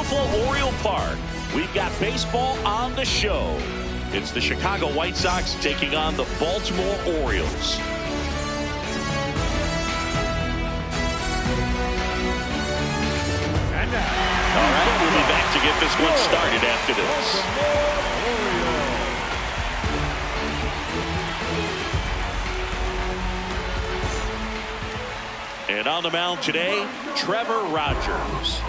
beautiful Oriole Park. We've got baseball on the show. It's the Chicago White Sox taking on the Baltimore Orioles. And now, all right, we'll be back to get this one started after this. And on the mound today, Trevor Rogers.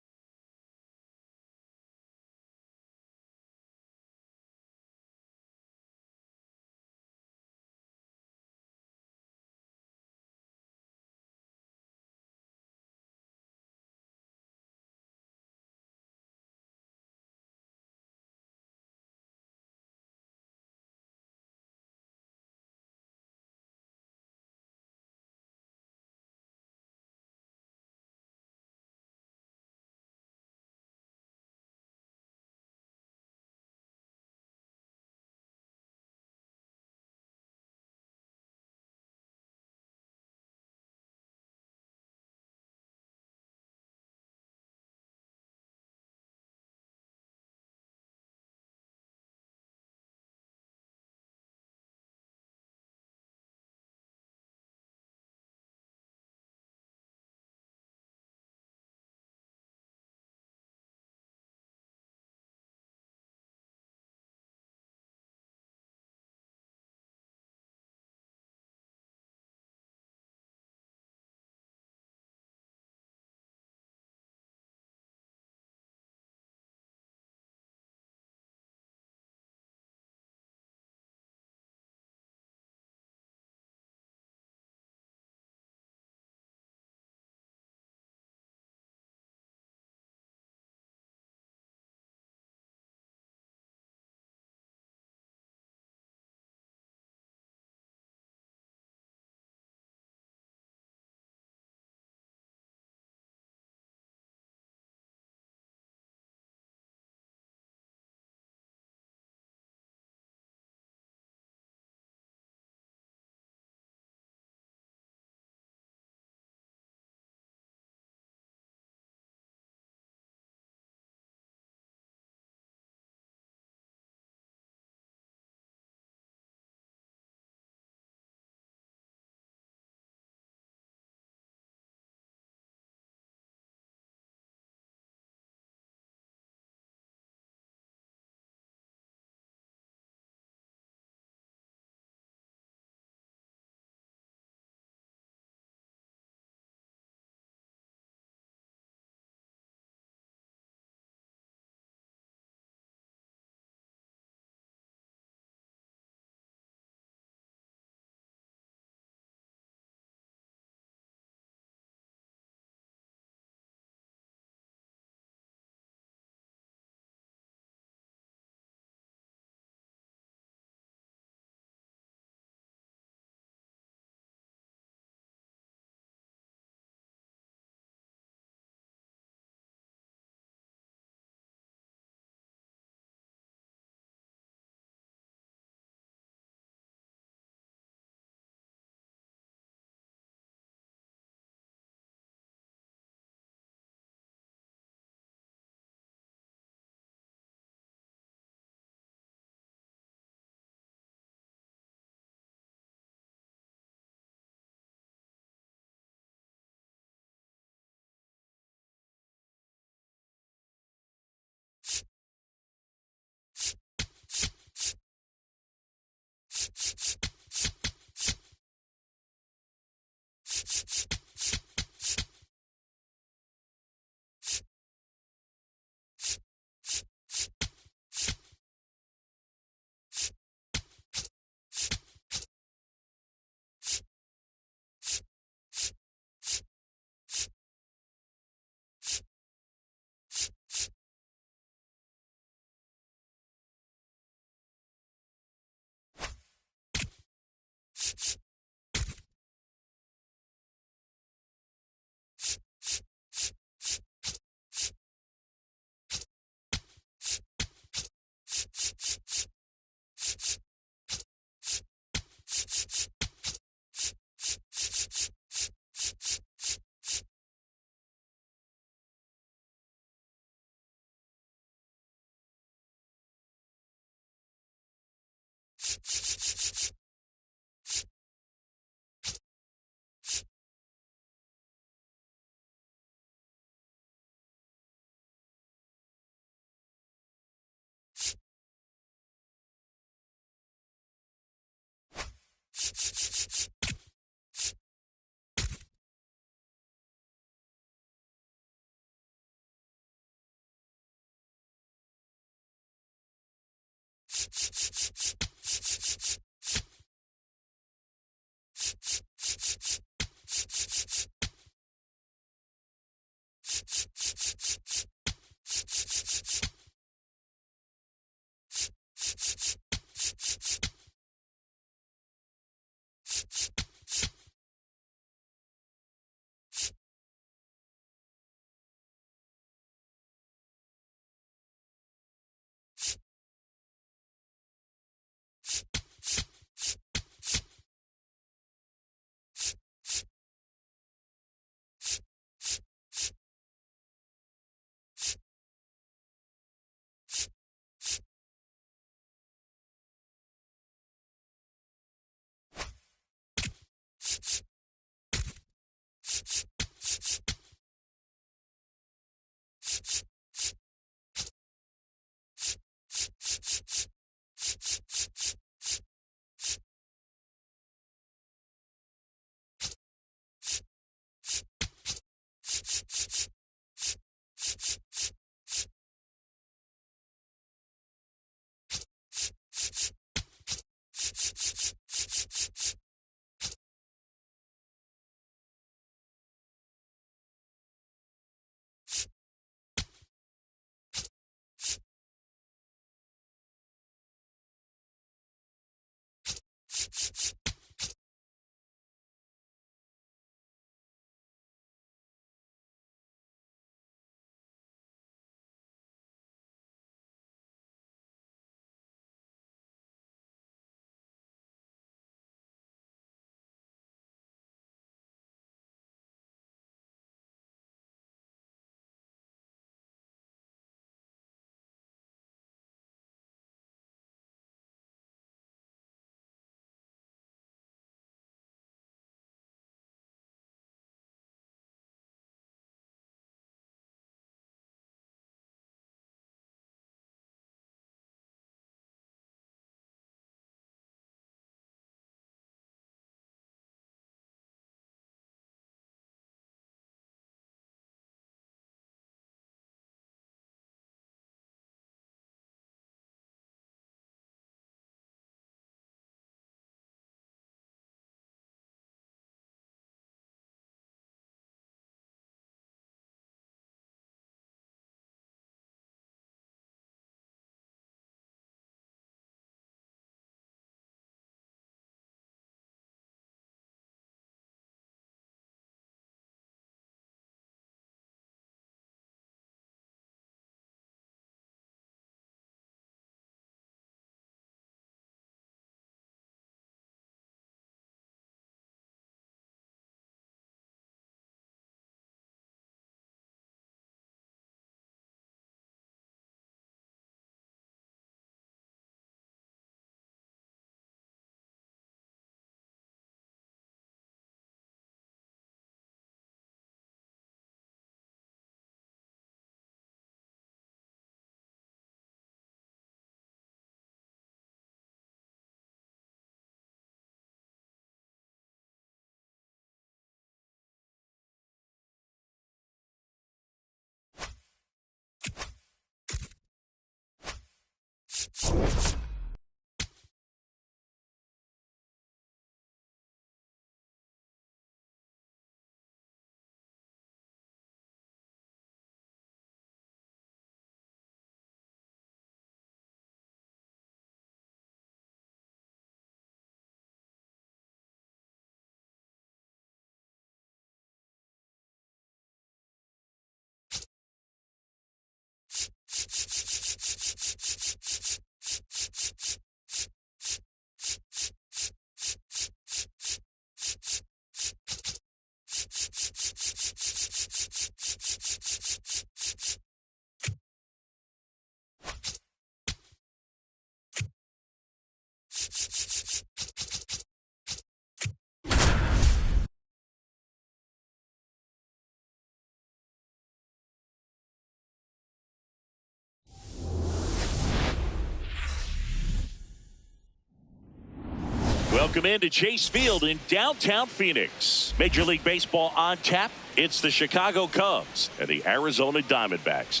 Welcome into Chase Field in downtown Phoenix. Major League Baseball on tap. It's the Chicago Cubs and the Arizona Diamondbacks.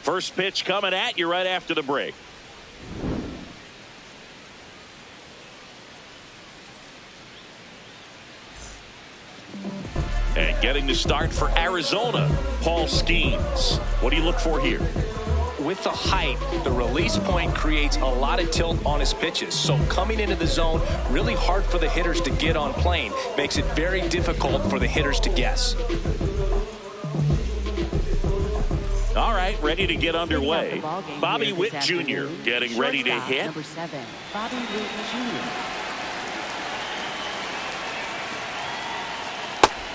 First pitch coming at you right after the break. And Getting the start for Arizona, Paul Skeens. What do you look for here? With the height, the release point creates a lot of tilt on his pitches. So coming into the zone, really hard for the hitters to get on plane. Makes it very difficult for the hitters to guess. All right, ready to get underway. Bobby Witt Jr. getting ready to hit. Number 7, Bobby Witt Jr.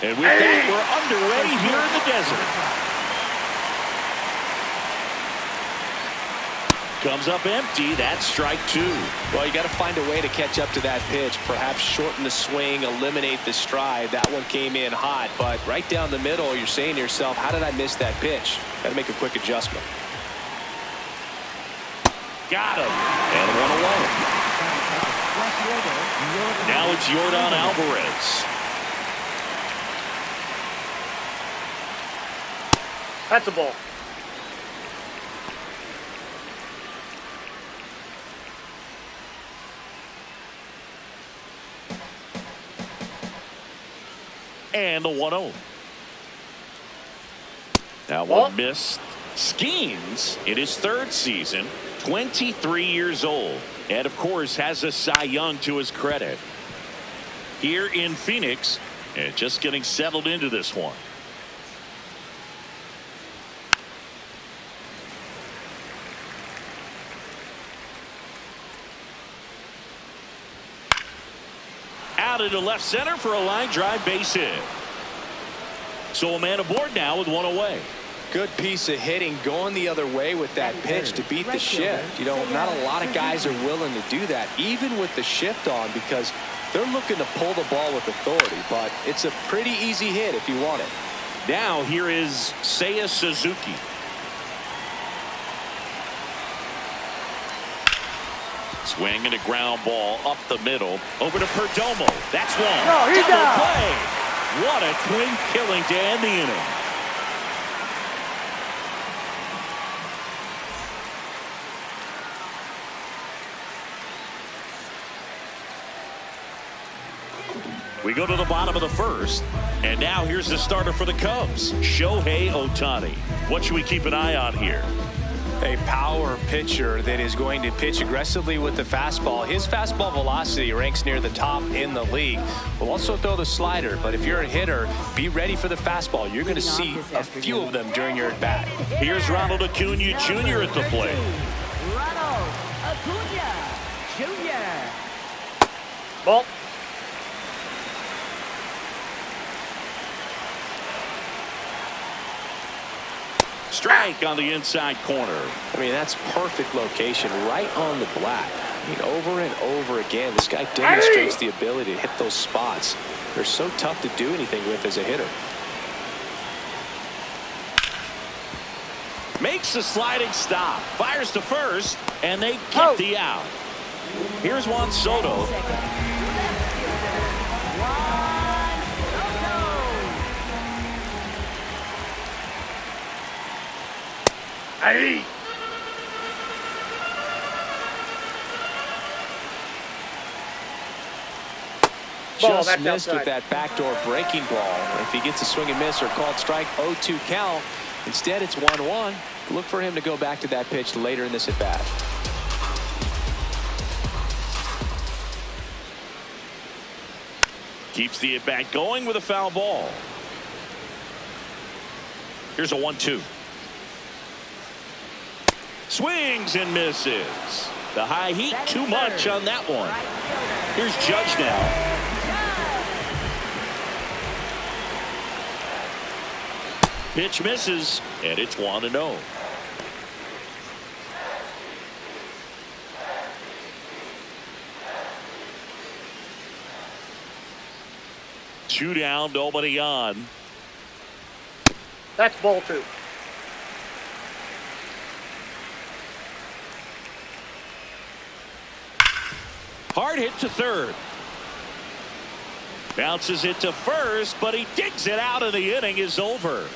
And with that, we're underway here in the desert. Comes up empty. That's strike 2. Well, you got to find a way to catch up to that pitch. Perhaps shorten the swing, eliminate the stride. That one came in hot, but right down the middle, you're saying to yourself, how did I miss that pitch? Got to make a quick adjustment. Got him. And one away. Now it's Yordan Alvarez. That's a ball. And the 1-0. Now one missed. Skeens in his 3rd season, 23 years old, and of course has a Cy Young to his credit. Here in Phoenix, and just getting settled into this one. Out into left center for a line drive base hit. So a man aboard now with one away. Good piece of hitting going the other way with that pitch to beat the shift. You know, not a lot of guys are willing to do that, even with the shift on, because they're looking to pull the ball with authority. But it's a pretty easy hit if you want it. Now here is Seiya Suzuki. Swing and a ground ball up the middle. Over to Perdomo. That's one. No, he's Double out. play. What a twin killing to end the inning. We go to the bottom of the 1st. And now here's the starter for the Cubs, Shohei Ohtani. What should we keep an eye on here? A power pitcher that is going to pitch aggressively with the fastball. His fastball velocity ranks near the top in the league. Will also throw the slider, but if you're a hitter, be ready for the fastball. You're going to see a few of them during your at-bat. Here's Ronald Acuna Jr. at the plate. Ronald Acuna Jr. Ball. Strike on the inside corner. I mean, that's perfect location, right on the black. I mean, over and over again, this guy demonstrates the ability to hit those spots. They're so tough to do anything with as a hitter. Makes the sliding stop. Fires to first, and they get the out. Here's Juan Soto. Hey. Ball, Just missed outside. with that backdoor breaking ball. If he gets a swing and miss or called strike, 0-2 count. Instead, it's 1-1. Look for him to go back to that pitch later in this at bat. Keeps the at bat going with a foul ball. Here's a 1-2. Swings and misses. The high heat, too much on that one. Here's Judge now. Pitch misses, and it's 1-0. Two down, nobody on. That's ball 2. Hard hit to third. Bounces it to first, but he digs it out, and the inning is over.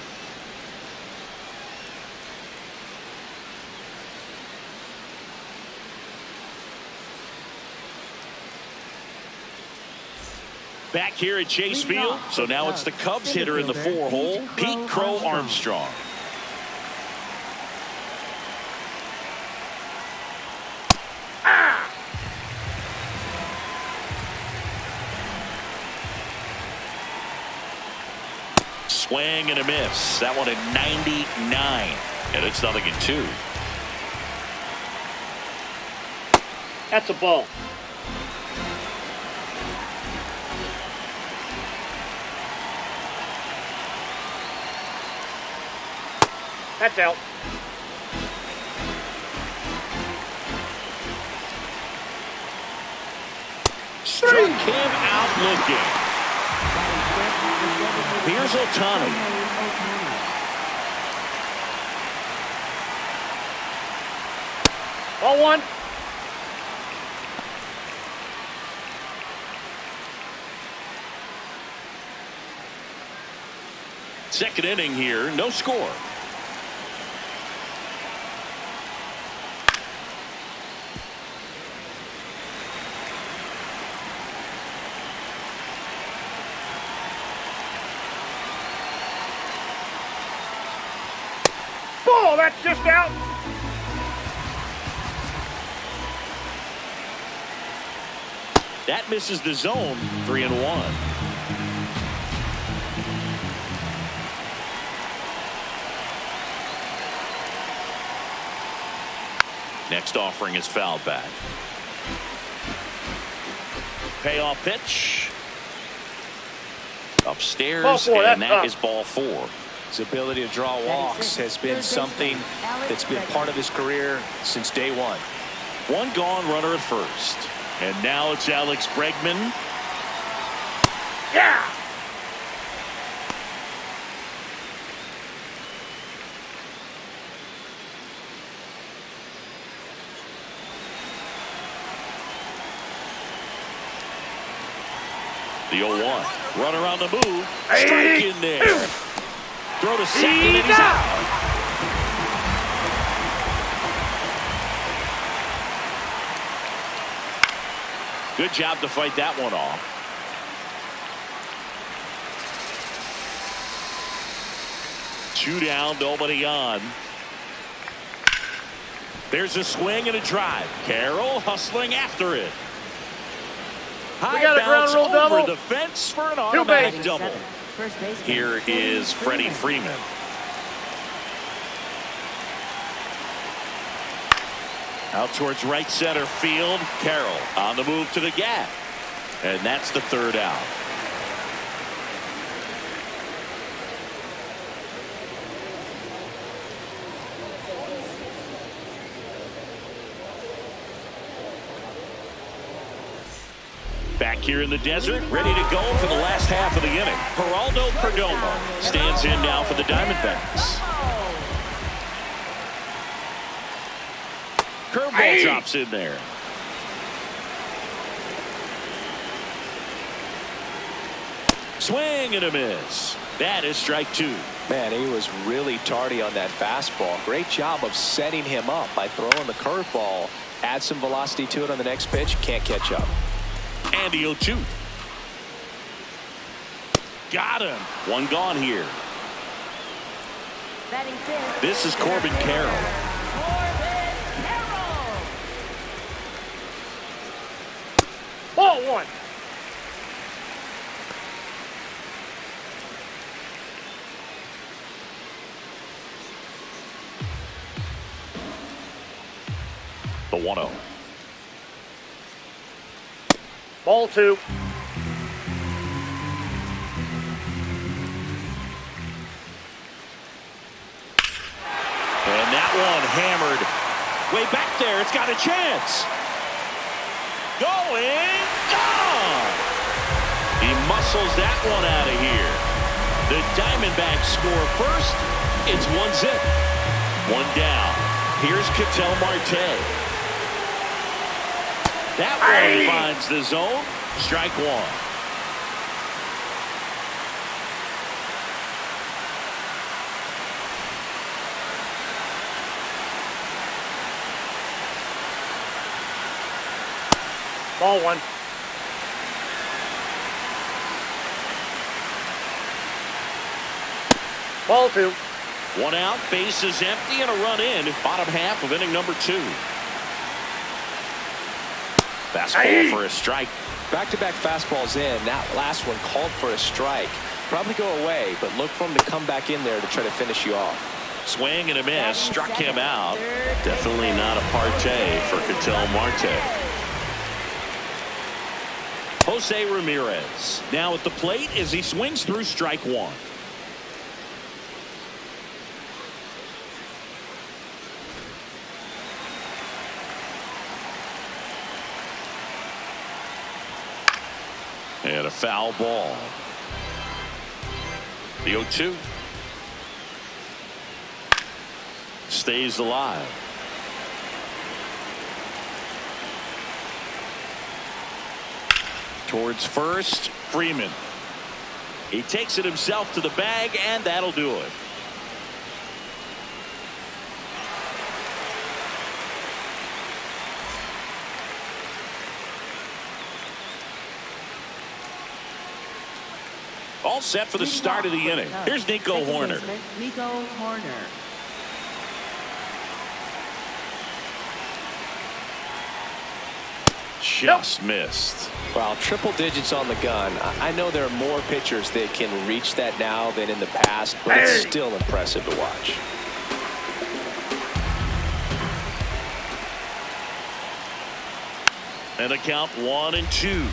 Back here at Chase Field, so now it's the Cubs hitter in the 4-hole, Pete Crow Armstrong. Swing and a miss. That one at 99. And it's 0-2. That's a ball. That's out. Struck him out looking. Here's Ohtani. Ball one. Second inning here, no score. Ball, that's just out. That misses the zone, 3-1. Next offering is fouled back. Payoff pitch. Upstairs, Ball four, and that's that up. is ball 4. His ability to draw walks has been something that's been part of his career since day one. One gone, runner at first. And now it's Alex Bregman. Yeah. The 0-1. Runner on the move. Strike in there. Throw to second, and he's out. Good job to fight that one off. Two down, nobody on. There's a swing and a drive. Carroll hustling after it. High got a ground bounce rule over double. the fence for an Two automatic bases. double. Here is Freddie Freeman. Out towards right center field. Carroll on the move to the gap. And that's the third out. Back here in the desert, ready to go for the last half of the inning. Geraldo Perdomo stands in now for the Diamondbacks. Curveball drops in there. Swing and a miss. That is strike 2. Man, he was really tardy on that fastball. Great job of setting him up by throwing the curveball. Add some velocity to it on the next pitch. Can't catch up. And the 0-2. Got him. One gone here. This is Corbin Carroll. Ball one. The 1-0. Ball two. And that one hammered way back there. It's got a chance. Going. Gone. He muscles that one out of here. The Diamondbacks score first. It's 1-0. One down. Here's Ketel Marte. That one finds the zone. Strike 1. Ball one. Ball 2. One out, base is empty, and a run in. Bottom half of inning number 2. Fastball for a strike. Back-to-back fastballs in. That last one called for a strike. Probably go away, but look for him to come back in there to try to finish you off. Swing and a miss, struck him out. Definitely not a partay for Ketel Marte. Jose Ramirez now at the plate as he swings through strike 1. And a foul ball. The 0-2. Stays alive. Towards first, Freeman. He takes it himself to the bag, and that'll do it. All set for the start of the inning. Here's Nico Hoerner. Nico Hoerner. Just missed. Wow, triple digits on the gun. I know there are more pitchers that can reach that now than in the past, but it's still impressive to watch. And a count 1-2.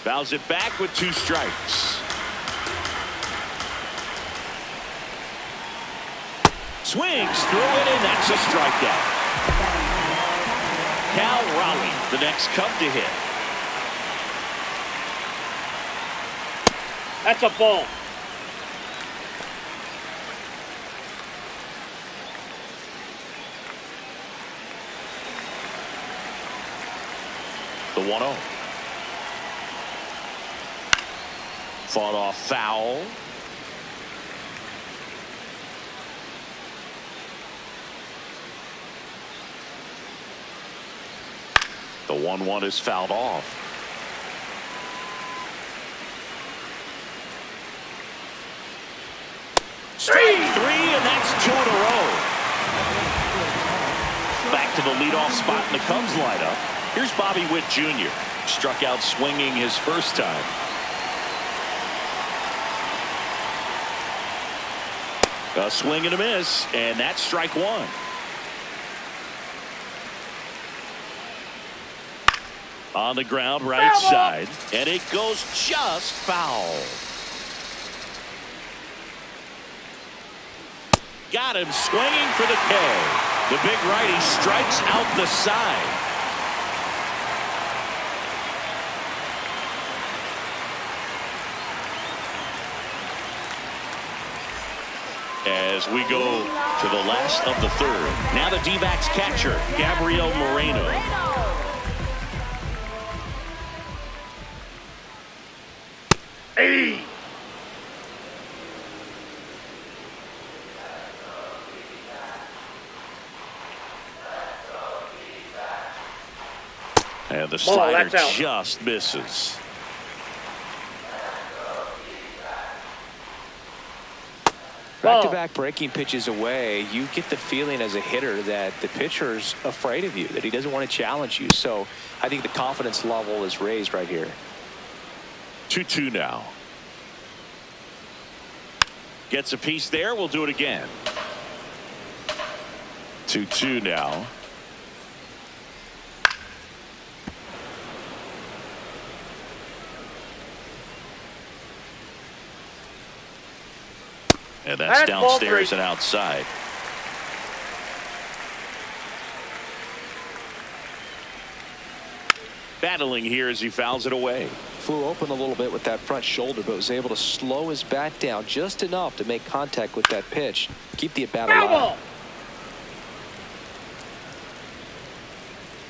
Fouls it back with 2 strikes. Swings through it, and that's a strikeout. Cal Raleigh, the next Cub to hit. That's a ball. The 1-0. Fought off foul. The 1-1 is fouled off. Strike 3, and that's 2 in a row. Back to the leadoff spot in the Cubs lineup. Here's Bobby Witt Jr. Struck out swinging his first time. A swing and a miss, and that's strike 1. On the ground, right side, and it goes just foul. Got him swinging for the K. The big righty strikes out the side. As we go to the last of the 3rd. Now the D-backs catcher, Gabriel Moreno. Hey! And the slider just misses. Back-to-back breaking pitches away, you get the feeling as a hitter that the pitcher's afraid of you, that he doesn't want to challenge you. So I think the confidence level is raised right here. 2-2 now. Gets a piece there. We'll do it again. 2-2 now. And that's downstairs and outside. Battling here as he fouls it away. Flew open a little bit with that front shoulder, but was able to slow his bat down just enough to make contact with that pitch. Keep the at-bat alive.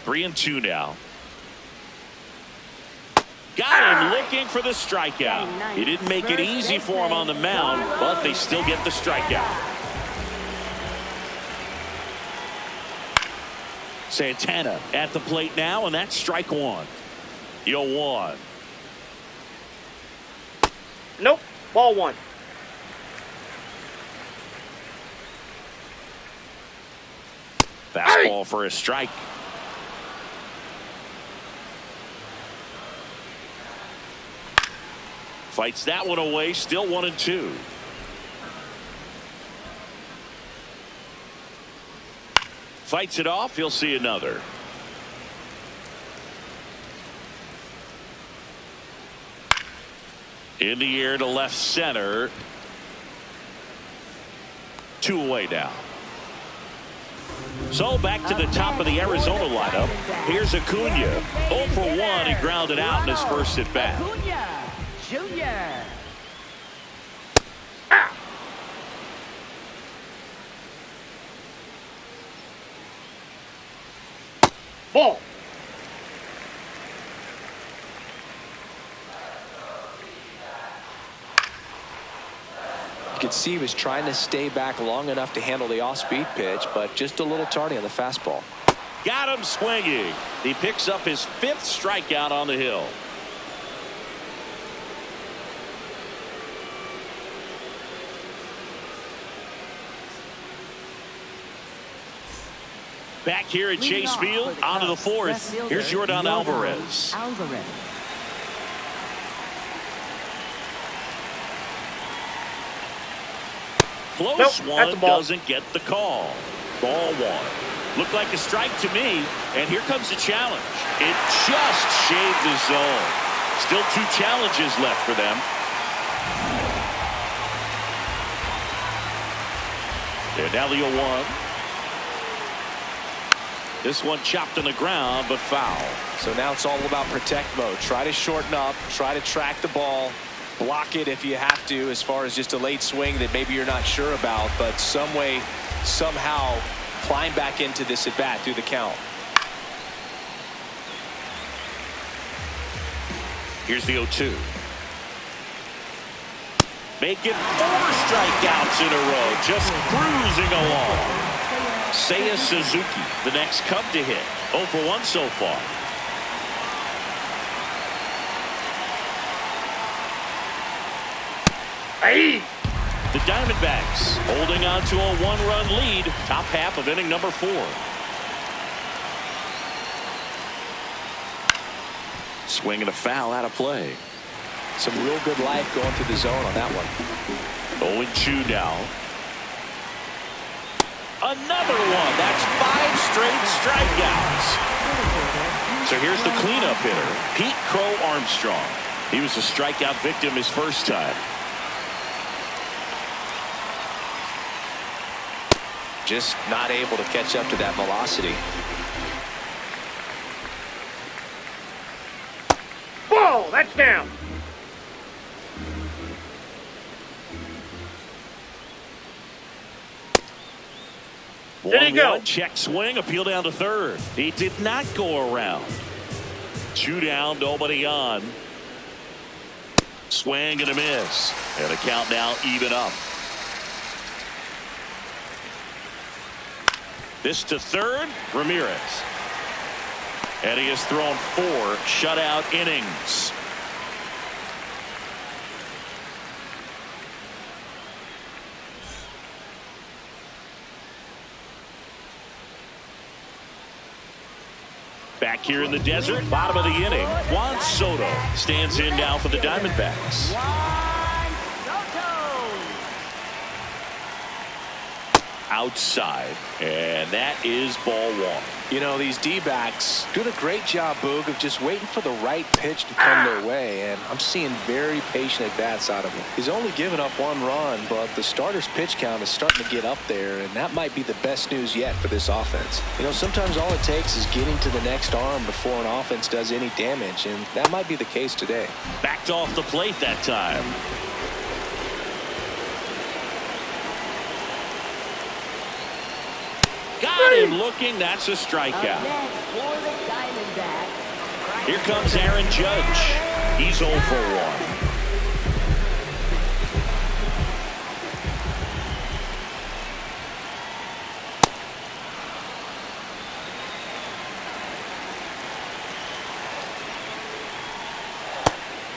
3-2 now. Got him looking for the strikeout. He didn't make it easy for him on the mound, but they still get the strikeout. Santana at the plate now, and that's strike 1. 0-1. Nope. Ball one. Fastball for a strike. Fights that one away. Still 1-2. Fights it off. He'll see another. In the air to left center. 2 away now. So back to the top of the Arizona lineup. Here's Acuna. 0 for 1. He grounded out in his first at bat. Acuna Jr. Ball. You could see he was trying to stay back long enough to handle the off-speed pitch, but just a little tardy on the fastball. Got him swinging. He picks up his 5th strikeout on the hill. Back here at Chase Field, on to the 4th. Here's Yordan Alvarez. Close one, doesn't get the call. Ball 1. Looked like a strike to me, and here comes the challenge. It just shaved the zone. Still 2 challenges left for them. And now the 0-1. This one chopped on the ground, but foul. So now it's all about protect mode. Try to shorten up, try to track the ball, block it if you have to, as far as just a late swing that maybe you're not sure about, but some way, somehow climb back into this at bat through the count. Here's the 0-2. Making 4 strikeouts in a row, just cruising along. Seiya Suzuki, the next Cub to hit. 0 for 1 so far. Hey! The Diamondbacks holding on to a 1-run lead. Top half of inning number 4. Swing and a foul out of play. Some real good life going through the zone on that one. 0-2 now. Another one. That's 5 straight strikeouts. So here's the cleanup hitter, Pete Crow Armstrong. He was a strikeout victim his first time. Just not able to catch up to that velocity. Ball. That's down. There you go. Check swing, appeal down to third. He did not go around. 2 down, nobody on. Swing and a miss. And the count now even up. This to third, Ramirez. And he has thrown 4 shutout innings. Back here in the desert, bottom of the inning, Juan Soto stands in now for the Diamondbacks. Outside, and that is ball 1. You know, these D-backs doing a great job, Boog, of just waiting for the right pitch to come their way, and I'm seeing very patient at-bats out of him. He's only given up 1 run, but the starter's pitch count is starting to get up there, and that might be the best news yet for this offense. You know, sometimes all it takes is getting to the next arm before an offense does any damage, and that might be the case today. Backed off the plate that time. Got him looking. That's a strikeout. Here comes Aaron Judge. He's 0 for 1.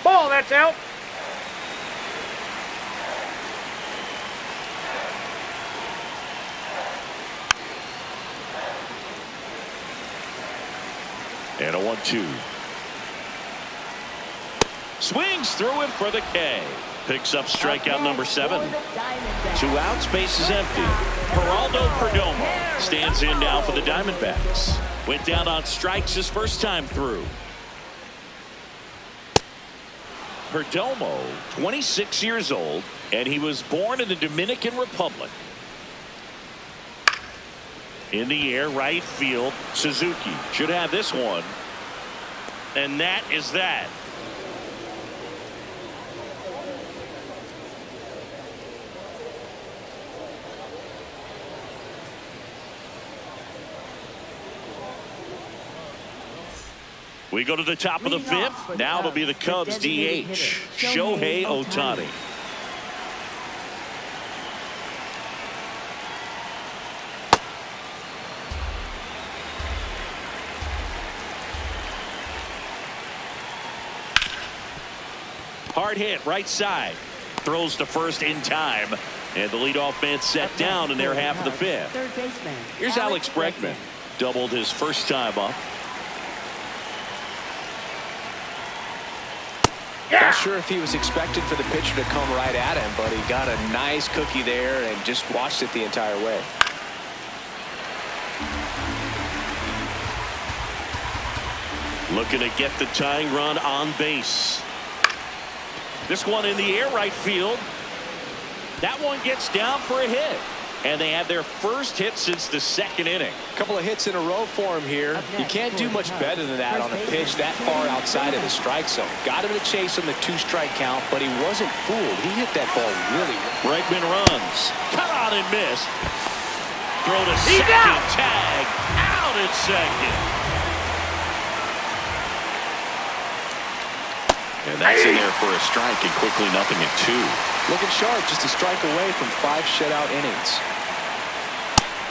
Ball. That's out. 1-2. Swings through it for the K. Picks up strikeout number 7. 2 outs, base is empty. Geraldo Perdomo stands in now for the Diamondbacks. Went down on strikes his first time through. Perdomo, 26 years old, and he was born in the Dominican Republic. In the air, right field, Suzuki should have this one. And that is that. We go to the top of the 5th. Now it'll be the Cubs DH, Shohei Ohtani. Hard hit, right side. Throws to first in time. And the leadoff man set down in their half of the 5th. Here's Alex Bregman. Doubled his first time up. Not sure if he was expected for the pitcher to come right at him, but he got a nice cookie there and just watched it the entire way. Looking to get the tying run on base. This one in the air, right field. That one gets down for a hit. And they had their first hit since the 2nd inning. A couple of hits in a row for him here. You can't do much better than that on a pitch that far outside of the strike zone. Got him to chase on the 2-strike count, but he wasn't fooled. He hit that ball really well. Bregman runs. Cut out and missed. Throw to second. Tag. Out at second. And that's in there for a strike, and quickly 0-2. Looking sharp, just a strike away from 5 shutout innings.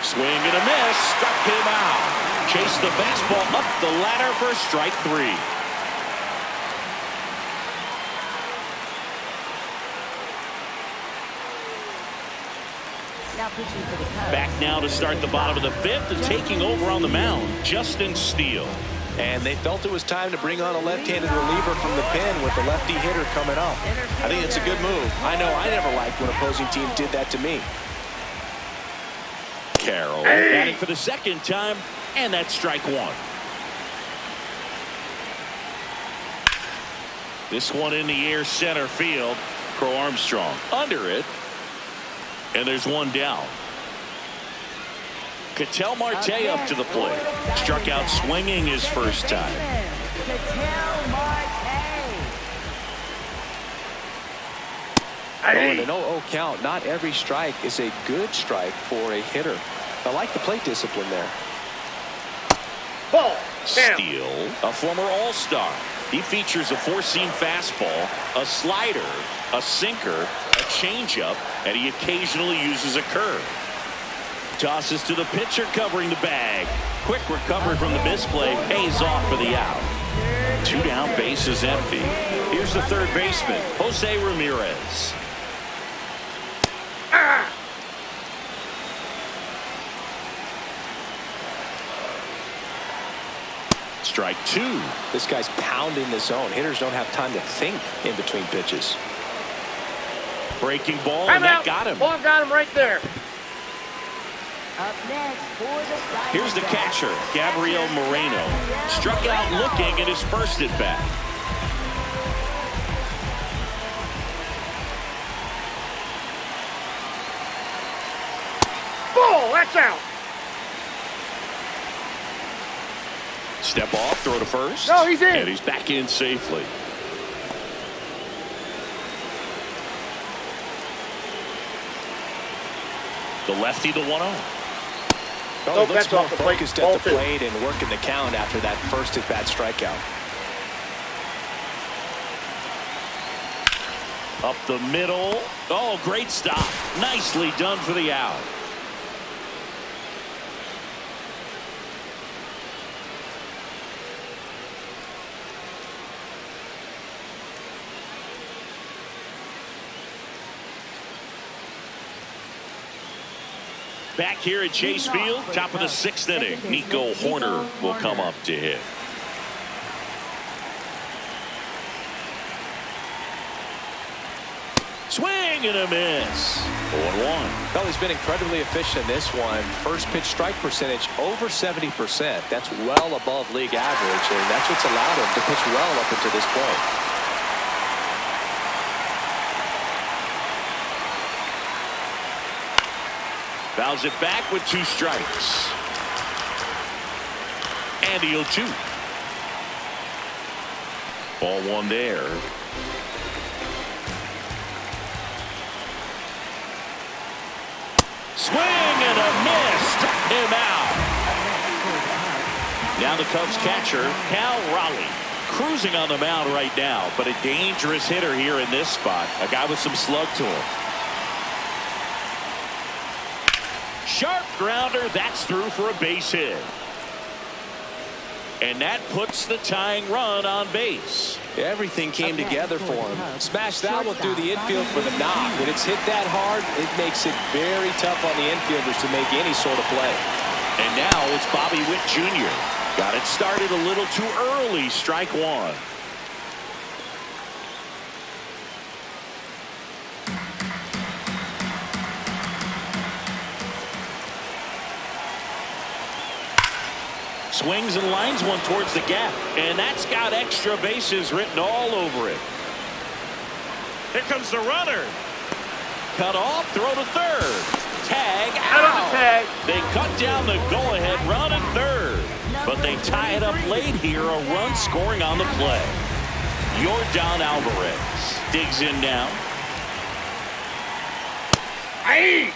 Swing and a miss. Struck him out. Chased the fastball up the ladder for strike 3. Back now to start the bottom of the 5th and taking over on the mound, Justin Steele. And they felt it was time to bring on a left-handed reliever from the pen with the lefty hitter coming up. I think it's a good move. I know I never liked when opposing teams did that to me. Carroll batting for the 2nd time, and that's strike 1. This one in the air, center field. Crow Armstrong under it, and there's one down. Ketel Marte up to the plate. Struck out swinging his first time. An 0-0 count. Not every strike is a good strike for a hitter. I like the plate discipline there. Ball. Steele, a former All-Star. He features a 4-seam fastball, a slider, a sinker, a changeup, and he occasionally uses a curve. Tosses to the pitcher covering the bag. Quick recovery from the misplay, pays off for the out. 2 down, base is empty. Here's the third baseman, Jose Ramirez. Strike 2. This guy's pounding the zone. Hitters don't have time to think in between pitches. Breaking ball, and that got him. Ball got him right there. Up next for the Here's the catcher, Gabriel Moreno. Struck out looking at his first at bat. Ball, that's out. Step off, throw to first. No, he's in. And he's back in safely. The lefty, the 1-0. Oh, looks more focused at the plate and working the count after that first at-bat strikeout. Up the middle. Oh, great stop. Nicely done for the out. Back here at Chase Field, top of the 6th inning, Nico Hoerner will come up to hit. Swing and a miss. 0-1. Well, he's been incredibly efficient in this one. First pitch strike percentage over 70%. That's well above league average, and that's what's allowed him to pitch well up until this point. Fouls it back with 2 strikes. And he'll 2. Ball 1 there. Swing and a miss. Struck him out. Now the Cubs catcher, Cal Raleigh, cruising on the mound right now, but a dangerous hitter here in this spot. A guy with some slug to him. Sharp grounder. That's through for a base hit. And that puts the tying run on base. Everything came together for him. Smashed that one through the infield for the knock. When it's hit that hard, it makes it very tough on the infielders to make any sort of play. And now it's Bobby Witt Jr. Got it started a little too early. Strike 1. Swings and lines one towards the gap, and that's got extra bases written all over it. Here comes the runner. Cut off, throw to third. Tag out. Out of the tag. They cut down the go-ahead run at third, but they tie it up late here. A run scoring on the play. Yordan Alvarez digs in now. Aye.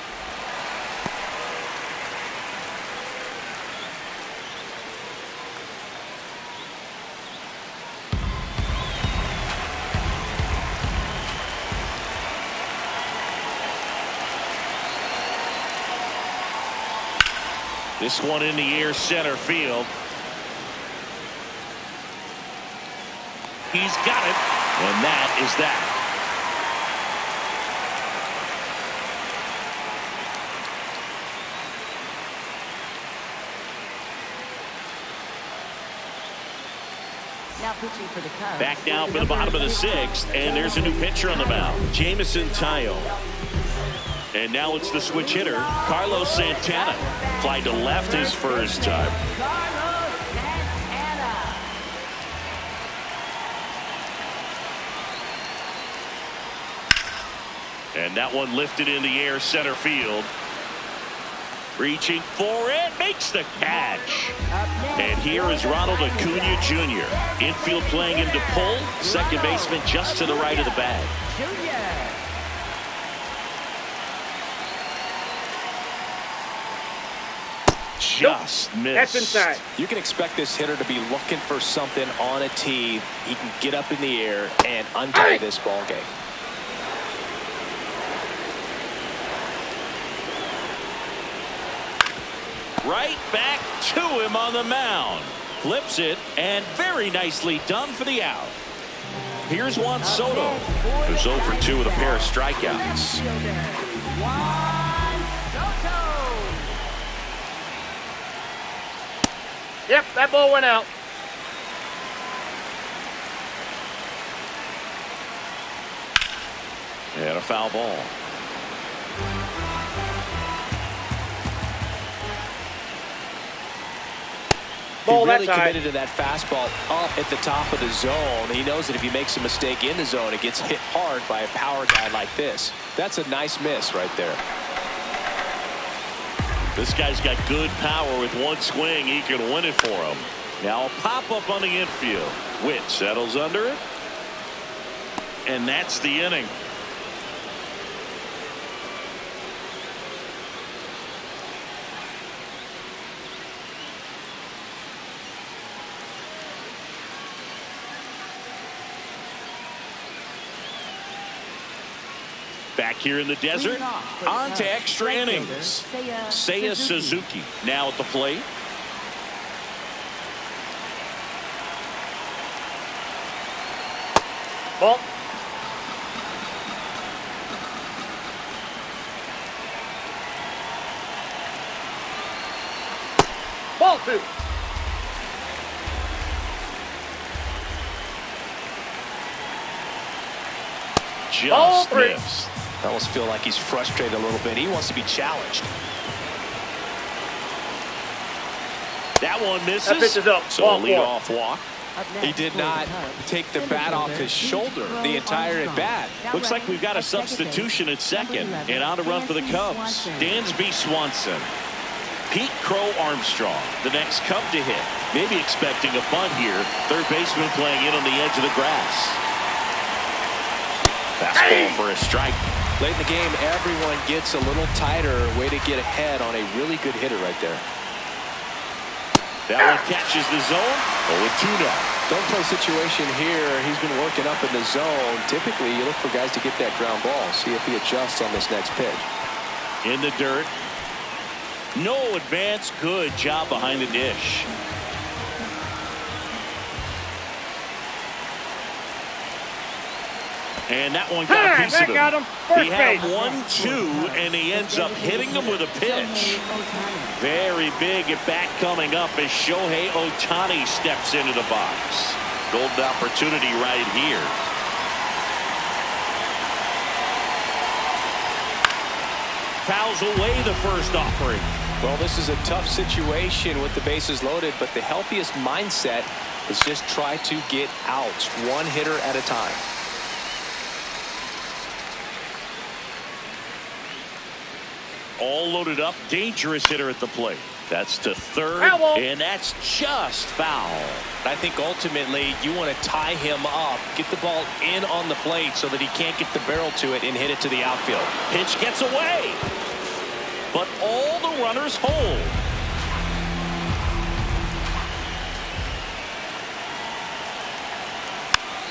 This one in the air, center field. He's got it, and that is that. Now pitching for the Cubs. Back now for the bottom of the 6th, and there's a new pitcher on the mound, Jameson Taillon. And now it's the switch hitter, Carlos Santana. Fly to left his first time. Carlos Santana. And that one lifted in the air, center field. Reaching for it, makes the catch. And here is Ronald Acuna Jr. Infield playing him to pull. Second baseman just to the right of the bag. Junior. Just missed. That's inside. You can expect this hitter to be looking for something on a tee. He can get up in the air and untie this ball game. Right back to him on the mound. Flips it, and very nicely done for the out. Here's Juan Soto, who's 0 for 2 with a pair of strikeouts. Juan Soto. Yep, that ball went out. And a foul ball. Ball He really that side. committed to that fastball up at the top of the zone. He knows that if he makes a mistake in the zone, it gets hit hard by a power guy like this. That's a nice miss right there. This guy's got good power. With one swing, he can win it for him. Now a pop-up on the infield. Witt settles under it. And that's the inning. Back here in the desert, on to extra innings. Seiya Suzuki now at the plate. Ball. Ball 2. Ball just three. missed. I almost feel like he's frustrated a little bit. He wants to be challenged. That one misses. That pitch is up. So a Ball four. leadoff walk. Up He next did for not the Cubs, take the center bat off fielder, his shoulder Pete the entire Crow at bat. Armstrong. Looks like we've got a At second substitution base, at second. number 11, And on to run for the Dansby Cubs. Swanson. Dansby Swanson. Pete Crow Armstrong, the next Cub to hit. Maybe expecting a bunt here. Third baseman playing in on the edge of the grass. Fastball for a strike. Late in the game, everyone gets a little tighter. Way to get ahead on a really good hitter right there. That one catches the zone. 0-2 now. Don't play situation here. He's been working up in the zone. Typically, you look for guys to get that ground ball. See if he adjusts on this next pitch. In the dirt. No advance. Good job behind the dish. And that one got a piece of That him. got him. First He had base. 1-2, and he ends up hitting him with a pitch. Very big at bat coming up as Shohei Ohtani steps into the box. Golden opportunity right here. Fouls away the first offering. Well, this is a tough situation with the bases loaded, but the healthiest mindset is just try to get out one hitter at a time. All loaded up. Dangerous hitter at the plate. That's to third, Foul. and that's just foul. I think ultimately you want to tie him up, get the ball in on the plate so that he can't get the barrel to it and hit it to the outfield. Pitch gets away, but all the runners hold.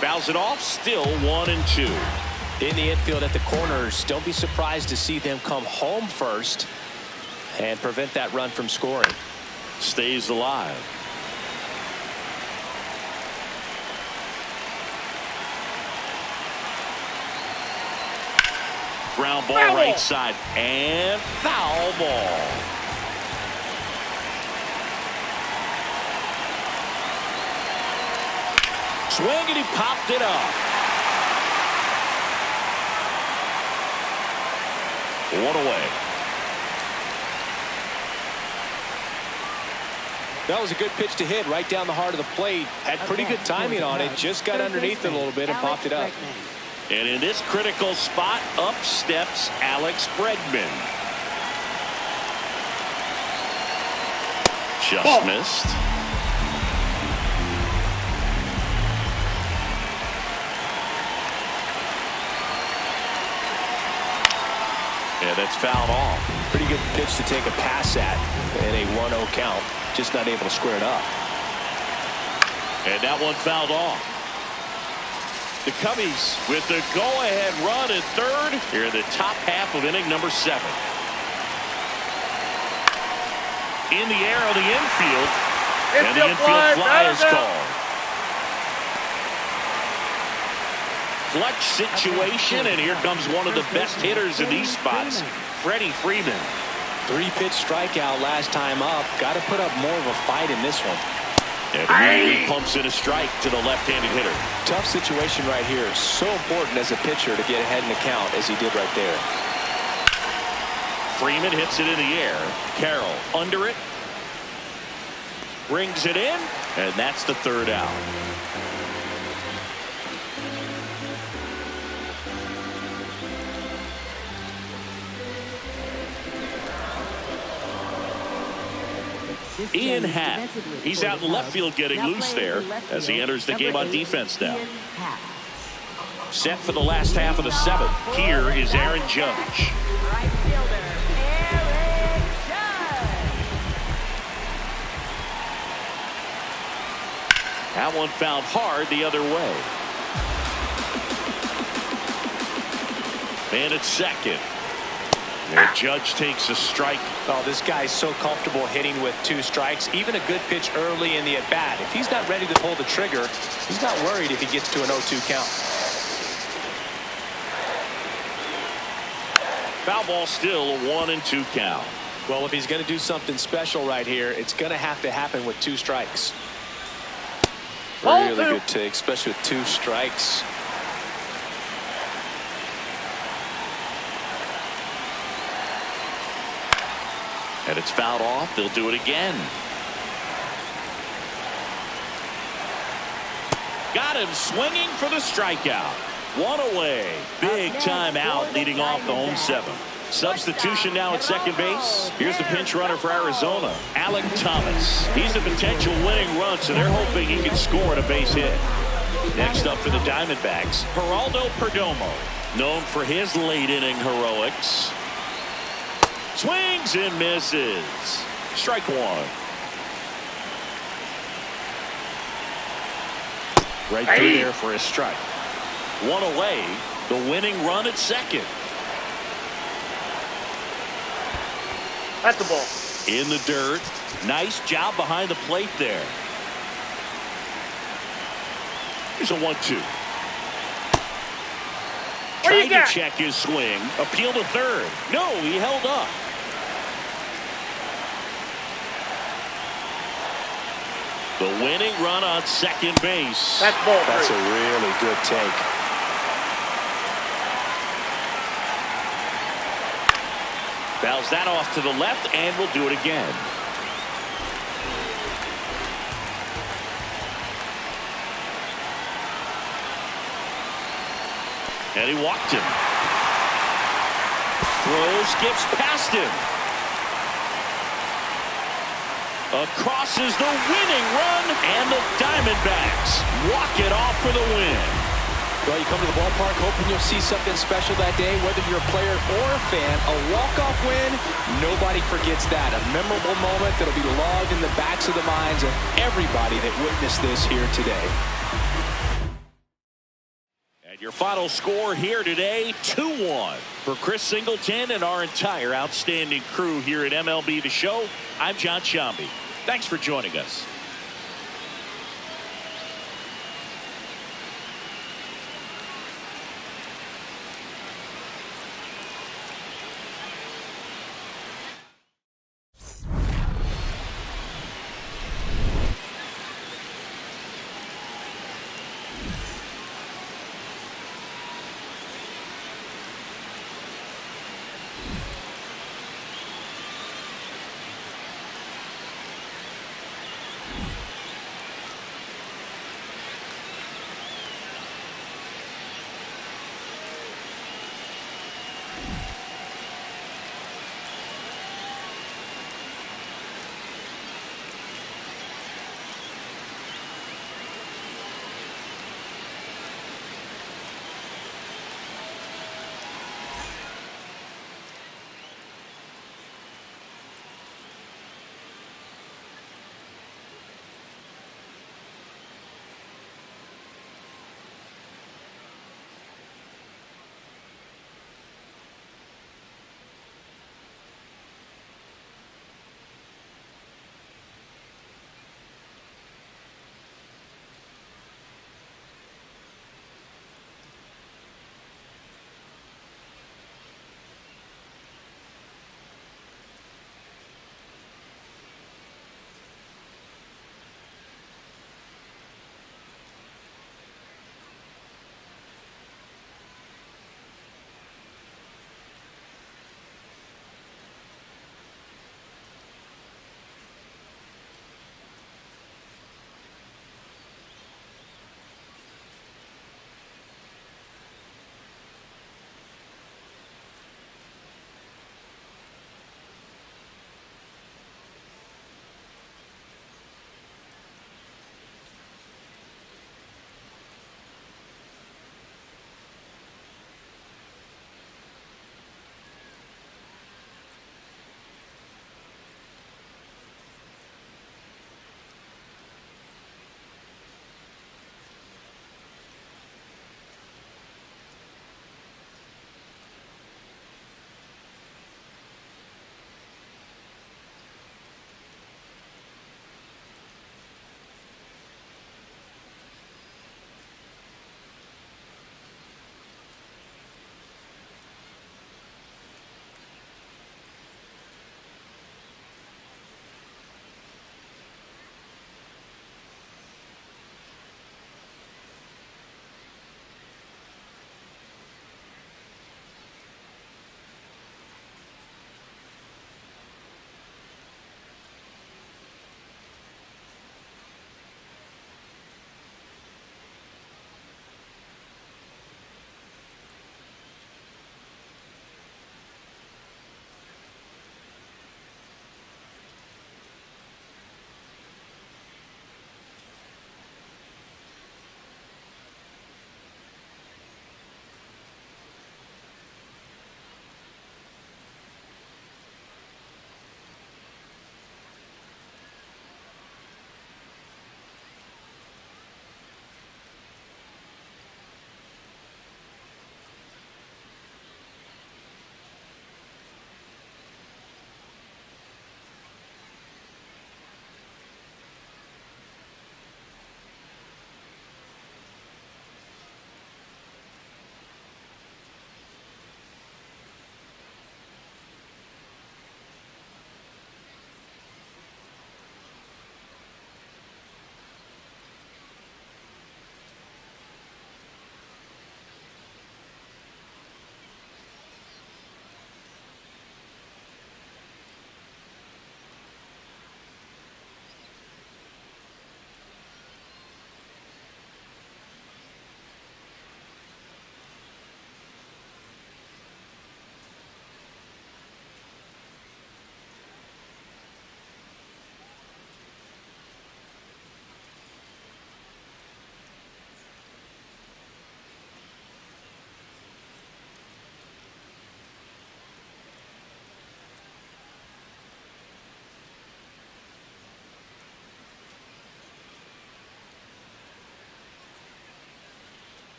Fouls it off, still 1-2. In the infield at the corners, don't be surprised to see them come home first and prevent that run from scoring. Stays alive. Ground ball Foul. right side and foul ball. Swing and he popped it up. One away. That was a good pitch to hit right down the heart of the plate. Had pretty good timing on it. Just got underneath it a little bit and popped it up. And in this critical spot, up steps Alex Bregman. Just Ball. missed. Yeah, that's fouled off. Pretty good pitch to take a pass at in a 1-0 count. Just not able to square it up. And that one fouled off. The Cubbies with the go-ahead run at third here in the top half of inning number 7. In the air on the infield. And the infield fly is called. Clutch situation, and here comes one of the best hitters in these spots, Freddie Freeman. 3-pitch strikeout last time up. Got to put up more of a fight in this one. And immediately pumps in a strike to the left-handed hitter. Tough situation right here. So important as a pitcher to get ahead in the count as he did right there. Freeman hits it in the air. Carroll under it. Brings it in, and that's the third out. Ian Happ. He's out in left field getting loose there as he enters the game on defense now. Set for the last half of the 7th. Here is Aaron Judge. Right fielder, Aaron Judge. That one fouled hard the other way. And it's second. And Judge takes a strike. Oh, this guy's so comfortable hitting with 2 strikes. Even a good pitch early in the at-bat. If he's not ready to pull the trigger, he's not worried if he gets to an 0-2 count. Foul ball, still a 1-2 count. Well, if he's going to do something special right here, it's going to have to happen with 2 strikes. Ball Really two. good take, especially with 2 strikes. And it's fouled off. They'll do it again. Got him swinging for the strikeout. One away. Big time out leading off the home seventh. Substitution now at second base. Here's the pinch runner for Arizona, Alek Thomas. He's a potential winning run, so they're hoping he can score at a base hit. Next up for the Diamondbacks, Geraldo Perdomo, known for his late inning heroics. Swings and misses. Strike one. Right through there for a strike. One away. The winning run at second. That's the ball. In the dirt. Nice job behind the plate there. Here's a 1-2. Trying to check his swing. Appeal to third. No, he held up. The winning run on second base. That's ball three. That's a really good take. Fouls that off to the left, and we'll do it again. And he walked him. Throw skips past him. Across is the winning run, and the Diamondbacks walk it off for the win. Well, you come to the ballpark hoping you'll see something special that day, whether you're a player or a fan. A walk-off win, nobody forgets that. A memorable moment that'll be logged in the backs of the minds of everybody that witnessed this here today. And your final score here today, 2-1. For Chris Singleton and our entire outstanding crew here at MLB The Show, I'm John Sciambi. Thanks for joining us.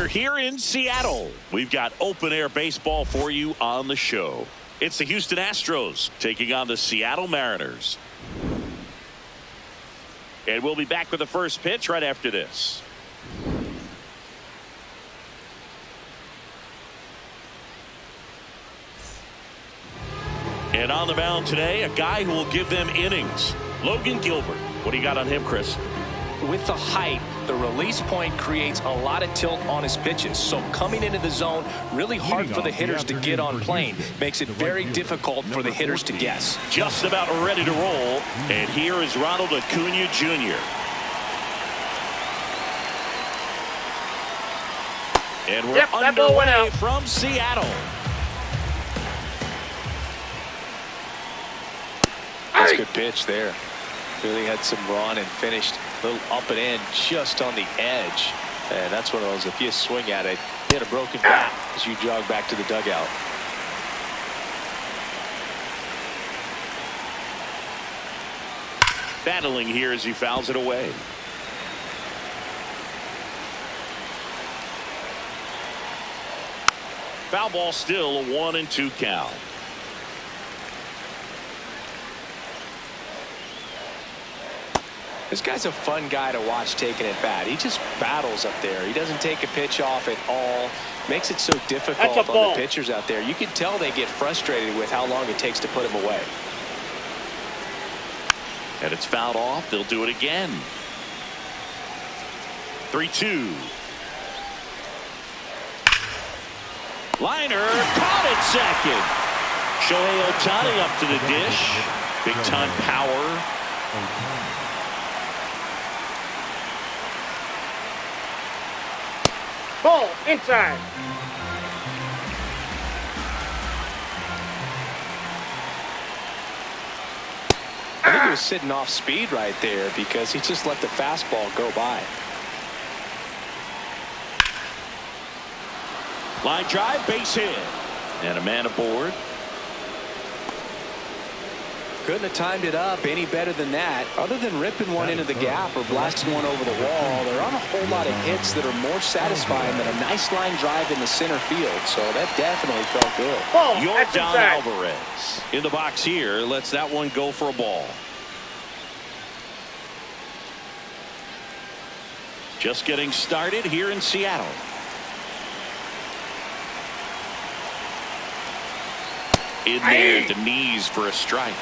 We're here in Seattle. We've got open-air baseball for you on the show. It's the Houston Astros taking on the Seattle Mariners. And we'll be back with the first pitch right after this. And on the mound today, a guy who will give them innings. Logan Gilbert. What do you got on him, Chris? With the height, the release point creates a lot of tilt on his pitches. So coming into the zone, really hard for the hitters to get on plane. Makes it very difficult for the hitters to guess. Just about ready to roll. And here is Ronald Acuna Jr. And we're underway from Seattle. That's a good pitch there. Really had some run and finished a little up and in just on the edge. And that's one of those, if you swing at it, hit a broken bat as you jog back to the dugout. Battling here as he fouls it away. Foul ball, still a 1-2 count. This guy's a fun guy to watch taking at bat. He just battles up there. He doesn't take a pitch off at all. Makes it so difficult on the pitchers out there. You can tell they get frustrated with how long it takes to put him away. And it's fouled off. They'll do it again. 3-2. Liner caught at second. Shohei Ohtani up to the dish. Big time power. Ball inside. I think he was sitting off speed right there because he just let the fastball go by. Line drive, base hit. And a man aboard. Couldn't have timed it up any better than that. Other than ripping one into the gap or blasting one over the wall, there aren't a whole lot of hits that are more satisfying than a nice line drive in the center field. So that definitely felt good. Yordan Alvarez in the box here. Lets that one go for a ball. Just getting started here in Seattle. In there at the knees for a strike.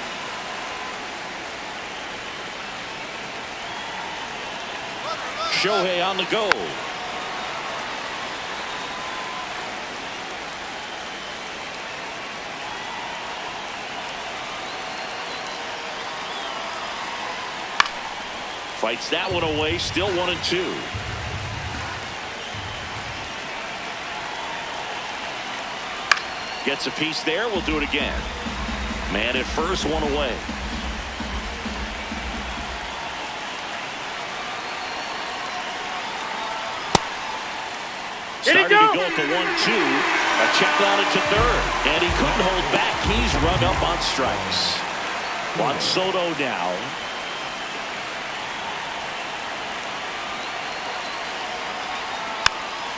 Shohei on the go. Fights that one away. Still 1-2. Gets a piece there. We'll do it again. Man at first, one away. Starting to go at the 1-2. A check on it to third. And he couldn't hold back. He's run up on strikes. Juan Soto now.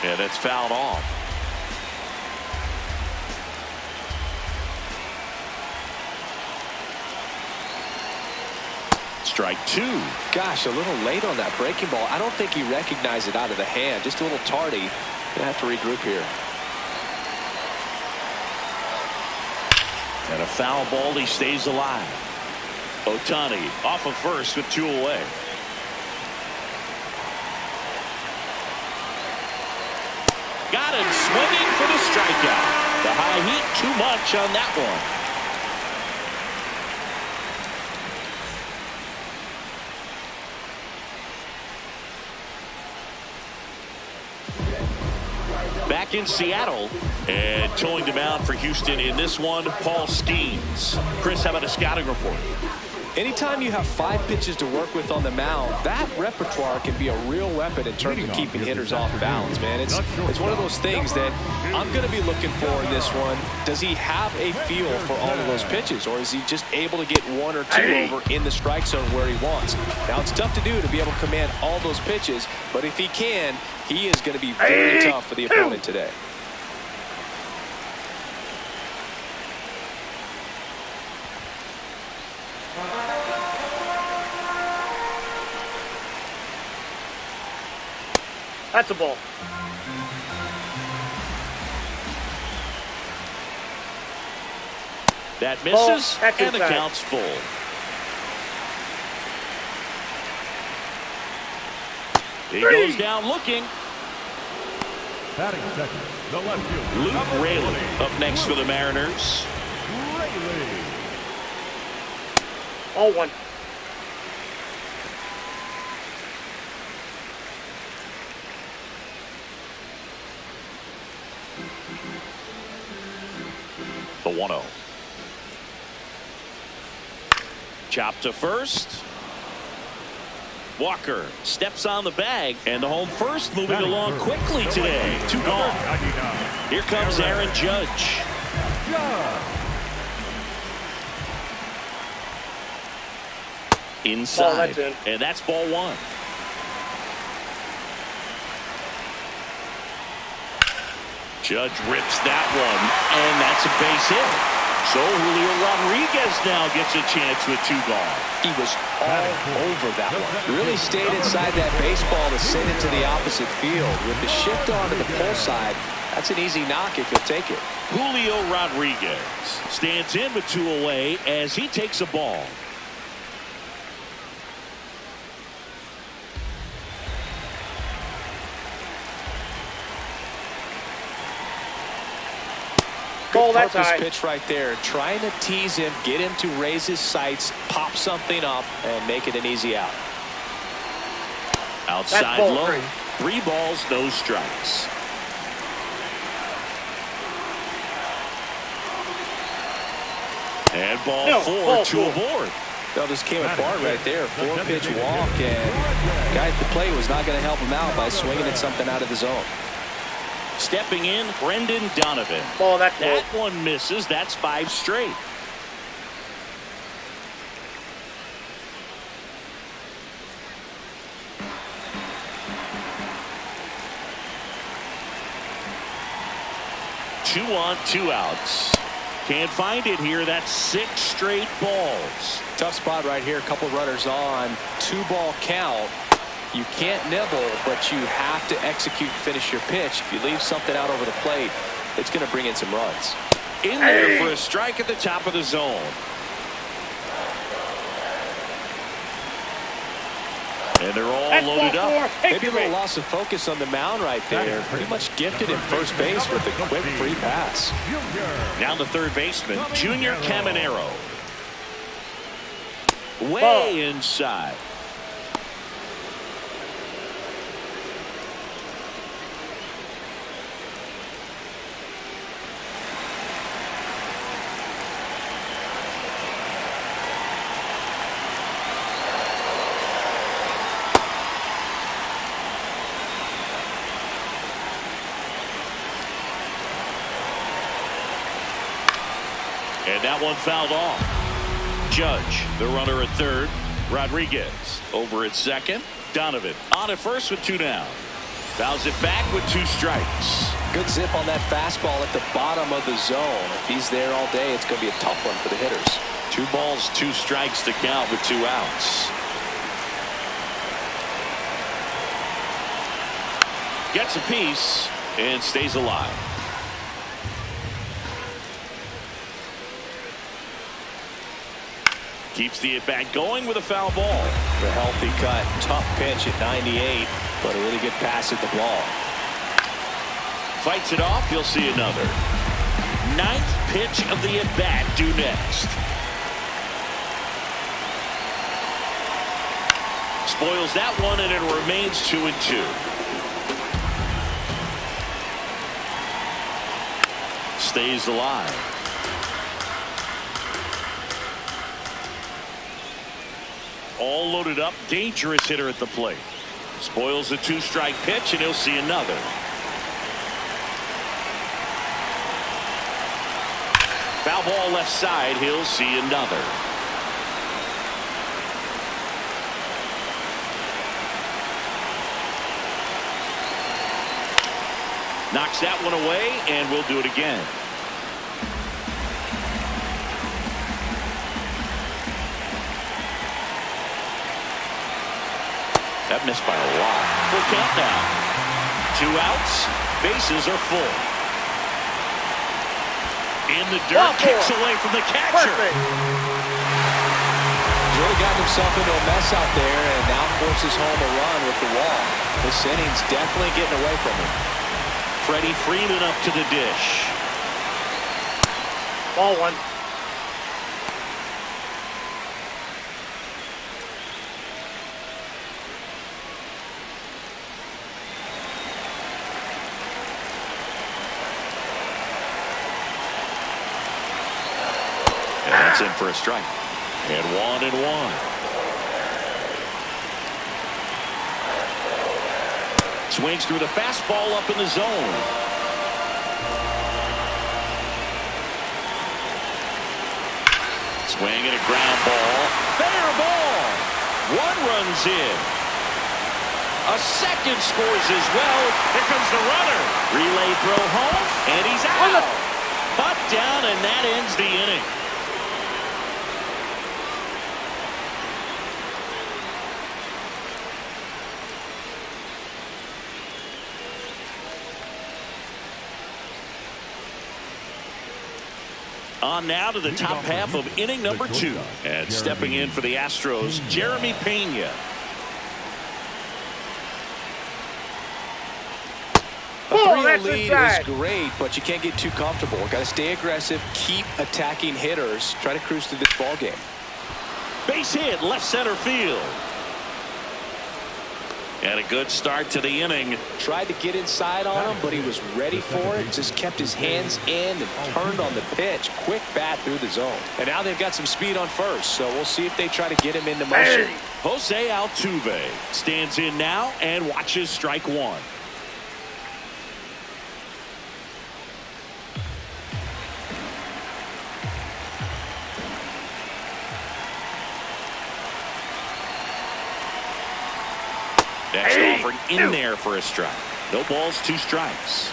Yeah, that's fouled off. Strike two. Gosh, a little late on that breaking ball. I don't think he recognized it out of the hand. Just a little tardy. Gonna have to regroup here. And a foul ball. He stays alive. Ohtani off of first with two away. Got him swinging for the strikeout. The high heat, too much on that one. Back in Seattle, and towing the mound for Houston in this one, Paul Skeens. Chris, how about a scouting report? Anytime you have 5 pitches to work with on the mound, that repertoire can be a real weapon in terms of keeping hitters off balance, man. It's one of those things that I'm going to be looking for in this one. Does he have a feel for all of those pitches, or is he just able to get 1 or 2 over in the strike zone where he wants? Now, it's tough to do to be able to command all those pitches, but if he can, he is going to be very tough for the opponent today. That's a ball. That misses Ball. and the count's full. He goes down looking. Batting second, the left fielder, Luke Raley up next for the Mariners. Raley. All one. The 1-0. Chop to first. Walker steps on the bag, and the home first moving along quickly today. 2 gone. Here comes Aaron Judge. Inside, and that's ball 1. Judge rips that one, and that's a base hit. So Julio Rodriguez now gets a chance with 2 gone. He was all over that one. Really stayed inside that baseball to send it to the opposite field. With the shift on to the pull side, that's an easy knock if you'll take it. Julio Rodriguez stands in with 2 away as he takes a ball. Good purpose pitch right there. Trying to tease him, get him to raise his sights, pop something up, and make it an easy out. Outside low. 3 balls, no strikes. And ball 4, 2 aboard. Well, just came apart right there. 4-pitch walk, and guy at the plate was not going to help him out by swinging at something out of the zone. Stepping in, Brendan Donovan. That one misses. That's 5 straight. Two on, 2 outs. Can't find it here. That's 6 straight balls. Tough spot right here. A couple runners on. 2-ball count. You can't nibble, but you have to execute and finish your pitch. If you leave something out over the plate, it's going to bring in some runs. In there for a strike at the top of the zone. And they're all loaded up. Maybe a little loss of focus on the mound right there. Pretty much gifted him first base with a quick free pass. Now the third baseman, Junior Caminero. Way inside. And that one fouled off. Judge, the runner at third. Rodriguez over at second. Donovan on at first with 2 down. Fouls it back with 2 strikes. Good zip on that fastball at the bottom of the zone. If he's there all day, it's going to be a tough one for the hitters. 2 balls, 2 strikes to count with 2 outs. Gets a piece and stays alive. Keeps the at-bat going with a foul ball. The healthy cut. Tough pitch at 98, but a really good pass at the ball. Fights it off. You'll see another. 9th pitch of the at-bat due next. Spoils that one, and it remains 2-2. Stays alive. all loaded up. Dangerous hitter at the plate. Spoils a 2-strike pitch, and he'll see another. Foul ball left side. He'll see another. Knocks that one away, and we'll do it again. That missed by a lot. Full count now. 2 outs. Bases are full. In the dirt, kicks away from the catcher. Perfect. He's really gotten himself into a mess out there and now forces home a run with the wall. This inning's definitely getting away from him. Freddie Freeman up to the dish. Ball 1. And that's in for a strike. And 1-1. Swings through the fastball up in the zone. Swing and a ground ball. Fair ball. 1 runs in. A second scores as well. Here comes the runner. Relay throw home, and he's out. Cut down, and that ends the inning. On now to the top half of inning number 2. And stepping in for the Astros, Jeremy Pena. A 3-0 that's lead inside. is great, but you can't get too comfortable. Got to stay aggressive, keep attacking hitters, try to cruise through this ball game. Base hit, left center field. And a good start to the inning. Tried to get inside on him, but he was ready for it. Just kept his hands in and turned on the pitch. Quick bat through the zone. And now they've got some speed on first, so we'll see if they try to get him into motion. Jose Altuve stands in now and watches strike 1. Next offering in there for a strike. No balls, 2 strikes.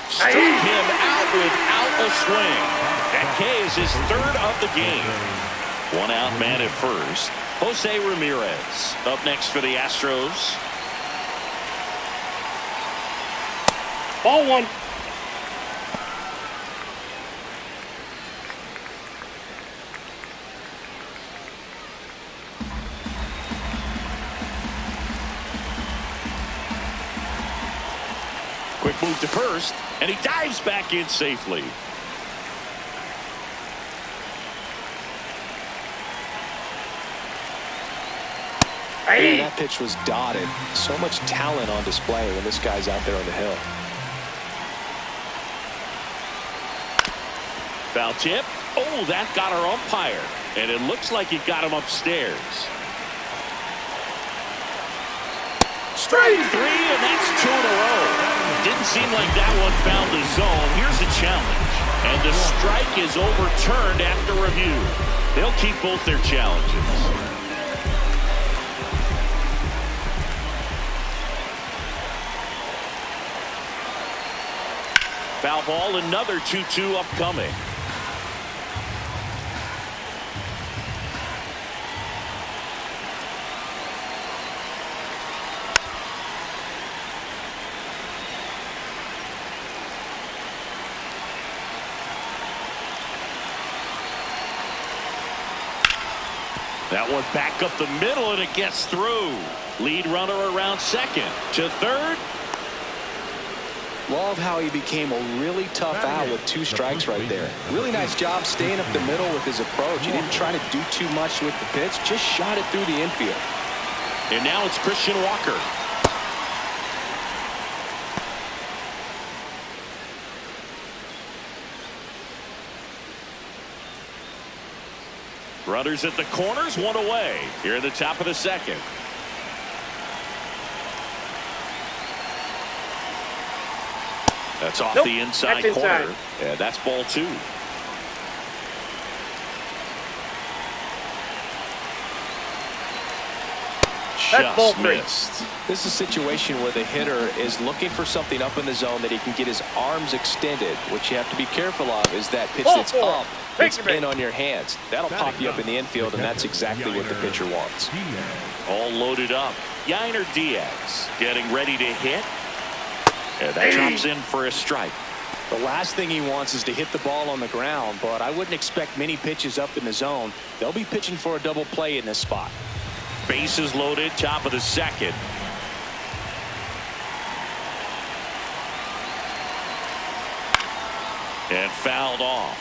Struck him out without a swing. That K is his 3rd of the game. 1 out man at first. Jose Ramirez up next for the Astros. Ball 1. Quick move to first, and he dives back in safely. Man, that pitch was dotted. So much talent on display when this guy's out there on the hill. Foul tip. Oh, that got our umpire. And it looks like it got him upstairs. Strike 3, and that's 2 in a row. Didn't seem like that one found the zone. Here's a challenge. And the strike is overturned after review. They'll keep both their challenges. Foul ball, another 2-2 upcoming. That one back up the middle, and it gets through. Lead runner around second. To third. Love how he became a really tough out with 2 strikes right there. Really nice job staying up the middle with his approach. He didn't try to do too much with the pitch, just shot it through the infield. And now it's Christian Walker. Runners at the corners, one away here in the top of the second. That's off the inside corner. Yeah, that's ball 2. That's ball 3. Missed. This is a situation where the hitter is looking for something up in the zone that he can get his arms extended. What you have to be careful of is that pitch that's up, it's in on your hands. That'll pop you up in the infield, and that's exactly what the pitcher wants. All loaded up. Yainer Diaz getting ready to hit. And that drops in for a strike. The last thing he wants is to hit the ball on the ground, but I wouldn't expect many pitches up in the zone. They'll be pitching for a double play in this spot. Bases loaded, top of the second. And fouled off.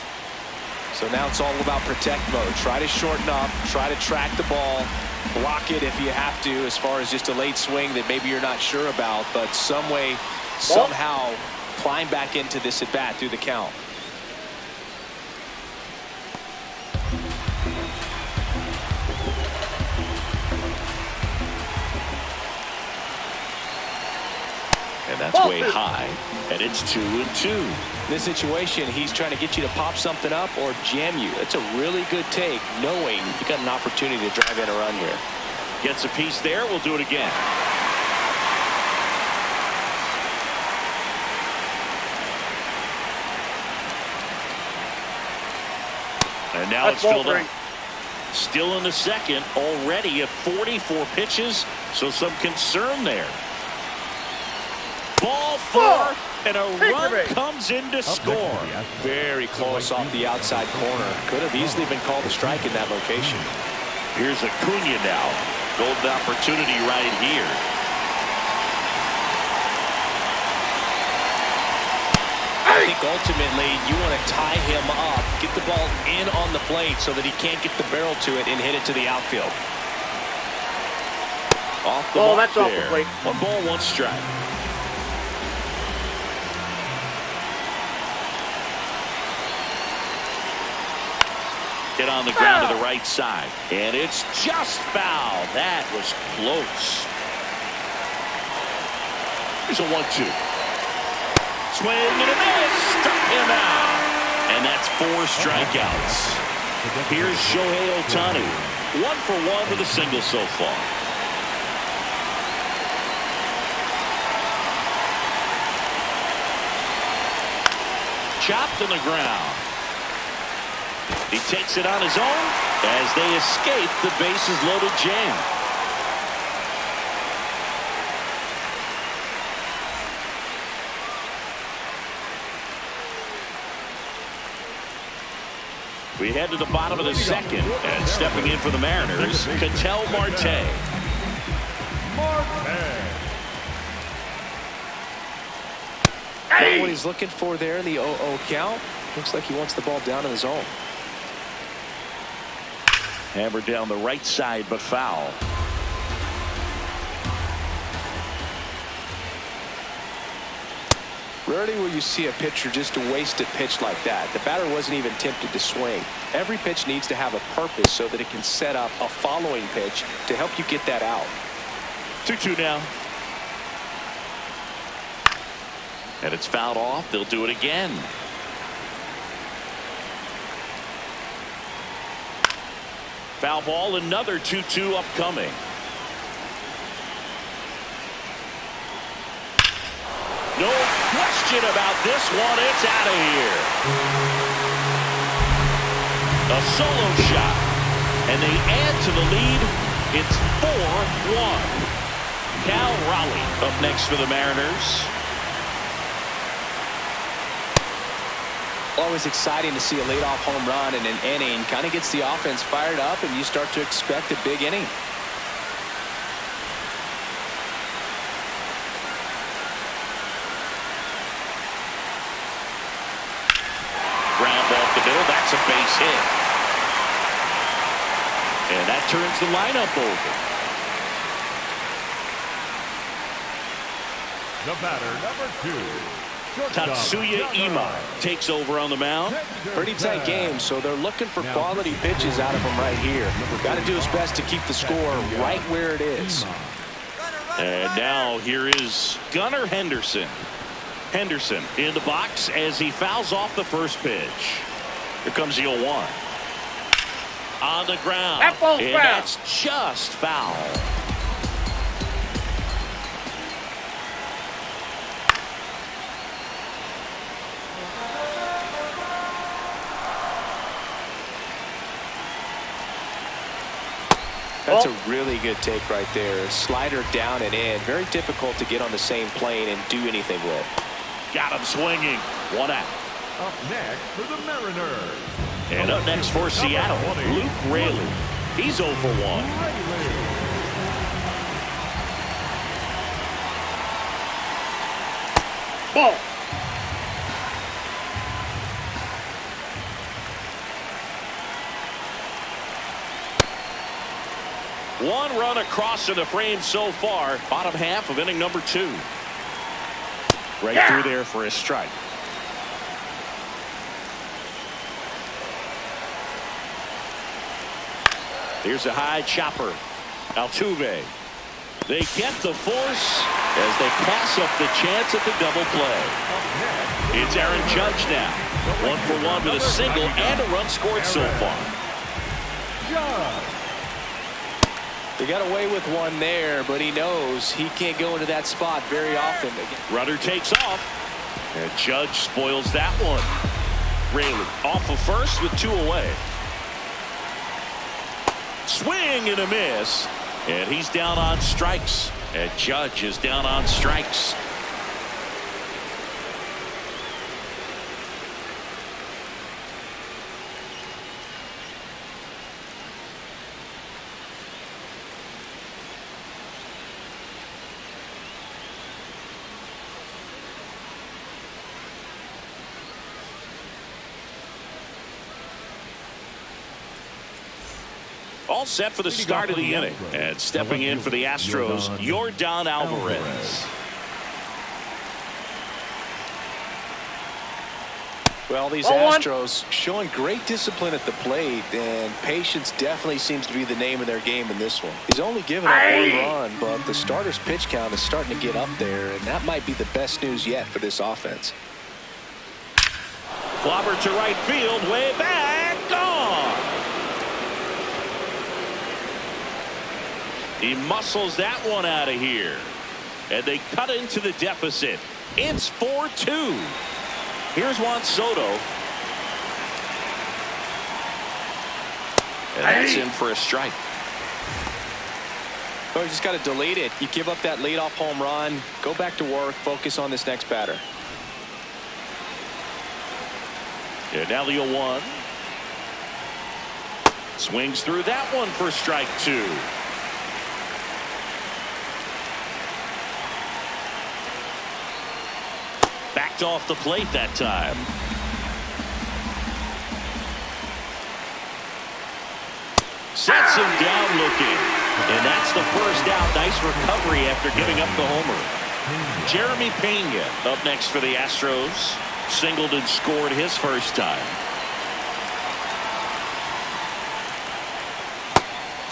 So now it's all about protect mode. Try to shorten up, try to track the ball, block it if you have to, as far as just a late swing that maybe you're not sure about, but some way, somehow climb back into this at bat through the count. And that's way high. And it's 2-2. In this situation, he's trying to get you to pop something up or jam you. That's a really good take, knowing you got an opportunity to drive in a run here. Gets a piece there. We'll do it again. And now it's filled up. Still in the second, already at 44 pitches, so some concern there. Ball 4, and a run comes in to score. Very close off the outside corner. Could have easily been called a strike in that location. Here's Acuna now. Golden opportunity right here. I think ultimately you want to tie him up, get the ball in on the plate so that he can't get the barrel to it and hit it to the outfield. Off the mark that's there. Off the plate. 1 ball, 1 strike. Hit on the ground to the right side. And it's just foul. That was close. Here's a 1-2. Swing and a miss. Struck him out. And that's 4 strikeouts. Here's Shohei Ohtani. 1 for 1 with a single so far. Chopped on the ground. He takes it on his own as they escape the bases loaded jam. We head to the bottom of the second, and stepping in for the Mariners, Ketel Marte. What he's looking for there in the 0-0 count. Looks like he wants the ball down in the zone. Hammered down the right side, but foul. Rarely will you see a pitcher just a wasted pitch like that. The batter wasn't even tempted to swing. Every pitch needs to have a purpose so that it can set up a following pitch to help you get that out. 2-2 now. And it's fouled off. They'll do it again. Foul ball, another 2-2 upcoming. No question about this one. It's out of here. A solo shot. And they add to the lead. It's 4-1. Cal Raleigh up next for the Mariners. Always exciting to see a leadoff home run in an inning. Kind of gets the offense fired up, and you start to expect a big inning. Ground off the middle. That's a base hit. And that turns the lineup over. The batter, number 2. Tatsuya Ima takes over on the mound. Pretty tight game, so they're looking for quality pitches out of him right here. Got to do his best to keep the score right where it is. And now here is Gunnar Henderson. Henderson in the box as he fouls off the first pitch. Here comes the 0-1. On the ground. That ball's and foul. That's just foul. That's a really good take right there. Slider down and in. Very difficult to get on the same plane and do anything with. Got him swinging. 1 out. Up next for the Mariners. And up next for Seattle, Luke Raley. He's 0 for 1. Ball. One run across to the frame so far. Bottom half of inning number 2. Right through there for a strike. Here's a high chopper. Altuve. They get the force as they pass up the chance at the double play. It's Aaron Judge now. 1 for 1 with a single and a run scored so far. They got away with one there, but he knows he can't go into that spot very often. Runner takes off. And Judge spoils that one. Raley off of first with 2 away. Swing and a miss. And he's down on strikes. And Judge is down on strikes. All set for the start of the inning. And stepping in for the Astros, Yordan Alvarez. Well, these Astros showing great discipline at the plate, and patience definitely seems to be the name of their game in this one. He's only given up 1 run, but the starter's pitch count is starting to get up there, and that might be the best news yet for this offense. Clobber to right field, way back, gone. He muscles that one out of here. And they cut into the deficit. It's 4-2. Here's Juan Soto. And that's in for a strike. Oh, you just got to delete it. You give up that leadoff home run. Go back to work. Focus on this next batter. And now the 0-1. Swings through that one for strike 2. Backed off the plate that time. Sets him down looking. And that's the first out. Nice recovery after giving up the homer. Jeremy Pena up next for the Astros. Singled and scored his first time.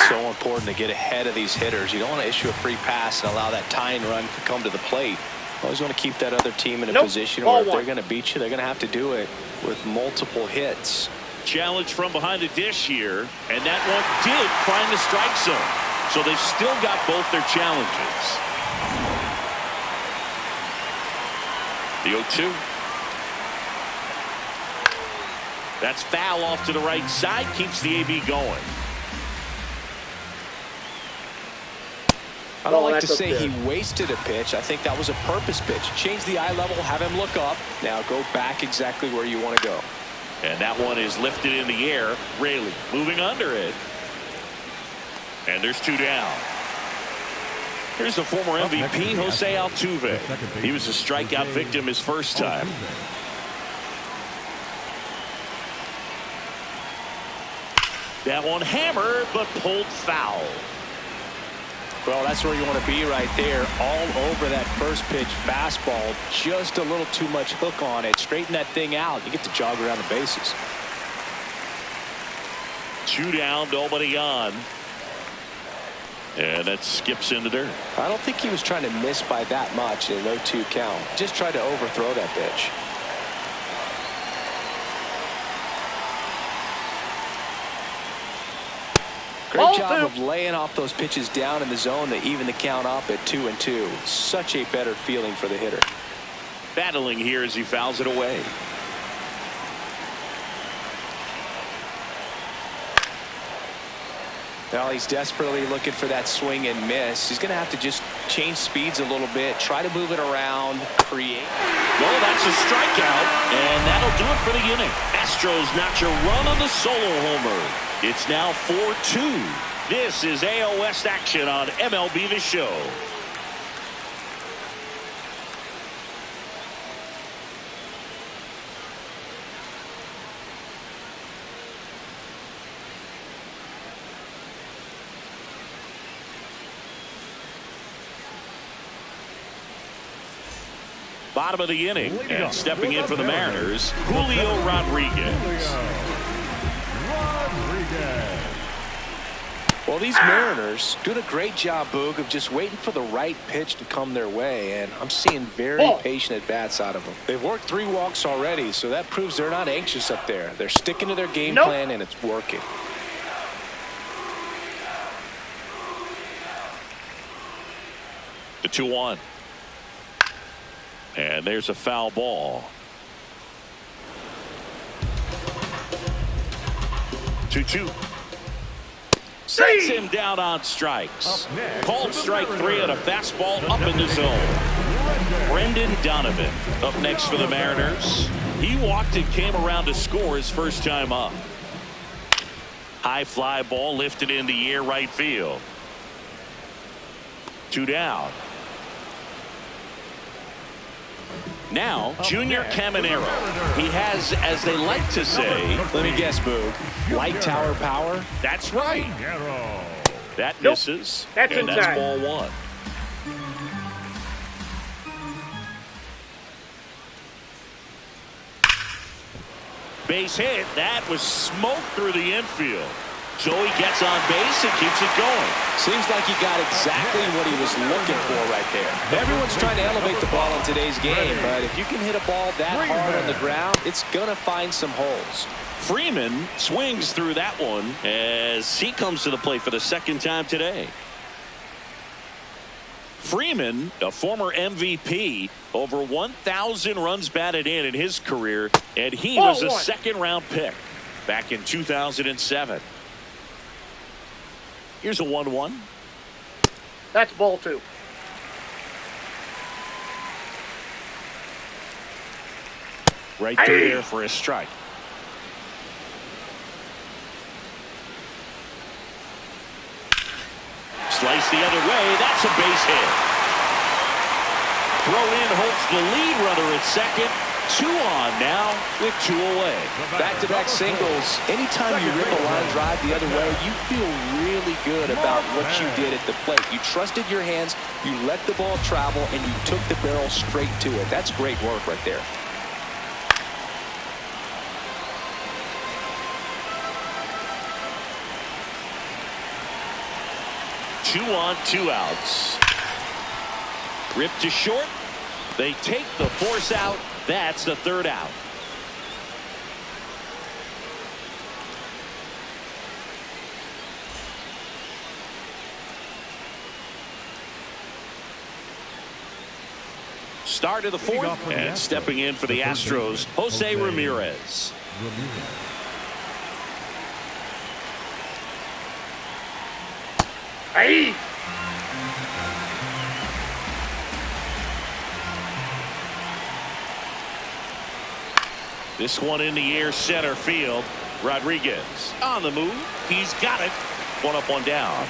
So important to get ahead of these hitters. You don't want to issue a free pass and allow that tying run to come to the plate. Always want to keep that other team in a position where if they're going to beat you, they're going to have to do it with multiple hits. Challenge from behind the dish here, and that one did find the strike zone. So they've still got both their challenges. The 0-2. That's foul off to the right side, keeps the AB going. I don't like to say he wasted a pitch. I think that was a purpose pitch. Change the eye level, have him look up. Now go back exactly where you want to go. And that one is lifted in the air. Raley moving under it. And there's 2 down. Here's the former MVP, Jose Altuve. He was a strikeout victim his first time. That one hammered, but pulled foul. Well, that's where you want to be right there. All over that first pitch fastball. Just a little too much hook on it. Straighten that thing out. You get to jog around the bases. 2 down, nobody on. And that skips in the dirt. I don't think he was trying to miss by that much in a 0-2 count. Just tried to overthrow that pitch. Great job of laying off those pitches down in the zone to even the count up at 2-2. Such a better feeling for the hitter. Battling here as he fouls it away. Well, he's desperately looking for that swing and miss. He's going to have to just change speeds a little bit, try to move it around, create. Well, that's a strikeout, and that'll do it for the inning. Astros notch a run on the solo homer. It's now 4-2. This is AL West action on MLB The Show. Bottom of the inning, and stepping in for the Mariners, Julio Rodriguez. Well, these Mariners doing a great job, Boog, of just waiting for the right pitch to come their way, and I'm seeing very patient at-bats out of them. They've worked 3 walks already, so that proves they're not anxious up there. They're sticking to their game plan, and it's working. The 2-1. And there's a foul ball. 2-2. Sets him down on strikes. Called strike 3 on a fastball up in the zone. Brendan Donovan up next for the Mariners. He walked and came around to score his first time up. High fly ball lifted in the air right field. 2 down. Now, Junior Caminero. He has, as they like to say, let me guess, Boog, light tower power? That's right. That misses. That's and inside. That's ball 1. Base hit. That was smoked through the infield. So he gets on base and keeps it going. Seems like he got exactly what he was looking for right there. Everyone's trying to elevate the ball in today's game, but if you can hit a ball that hard on the ground, it's going to find some holes. Freeman swings through that one as he comes to the plate for the second time today. Freeman, a former MVP, over 1,000 runs batted in his career, and he was a second-round pick back in 2007. Here's a 1-1. That's ball 2. Right through there for a strike. Slice the other way. That's a base hit. Throw in holds the lead runner at second. 2 on now with 2 away. Back-to-back singles. Anytime you rip a line drive the other way, you feel really good about what you did at the plate. You trusted your hands, you let the ball travel, and you took the barrel straight to it. That's great work right there. Two on, 2 outs. Ripped to short. They take the force out. That's the 3rd out. Start of the 4th, and stepping in for the Astros, Jose Ramirez. Hey! This one in the air, center field. Rodriguez on the move. He's got it. 1 up, 1 down.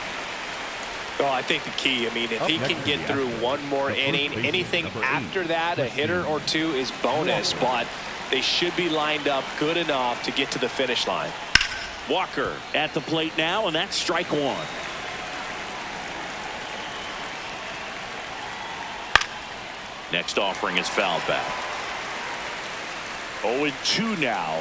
Well, I think the key, I mean, if he can get through one more inning, anything after that, a hitter or 2 is bonus, but they should be lined up good enough to get to the finish line. Walker at the plate now, and that's strike 1. Next offering is fouled back. 0-2 now.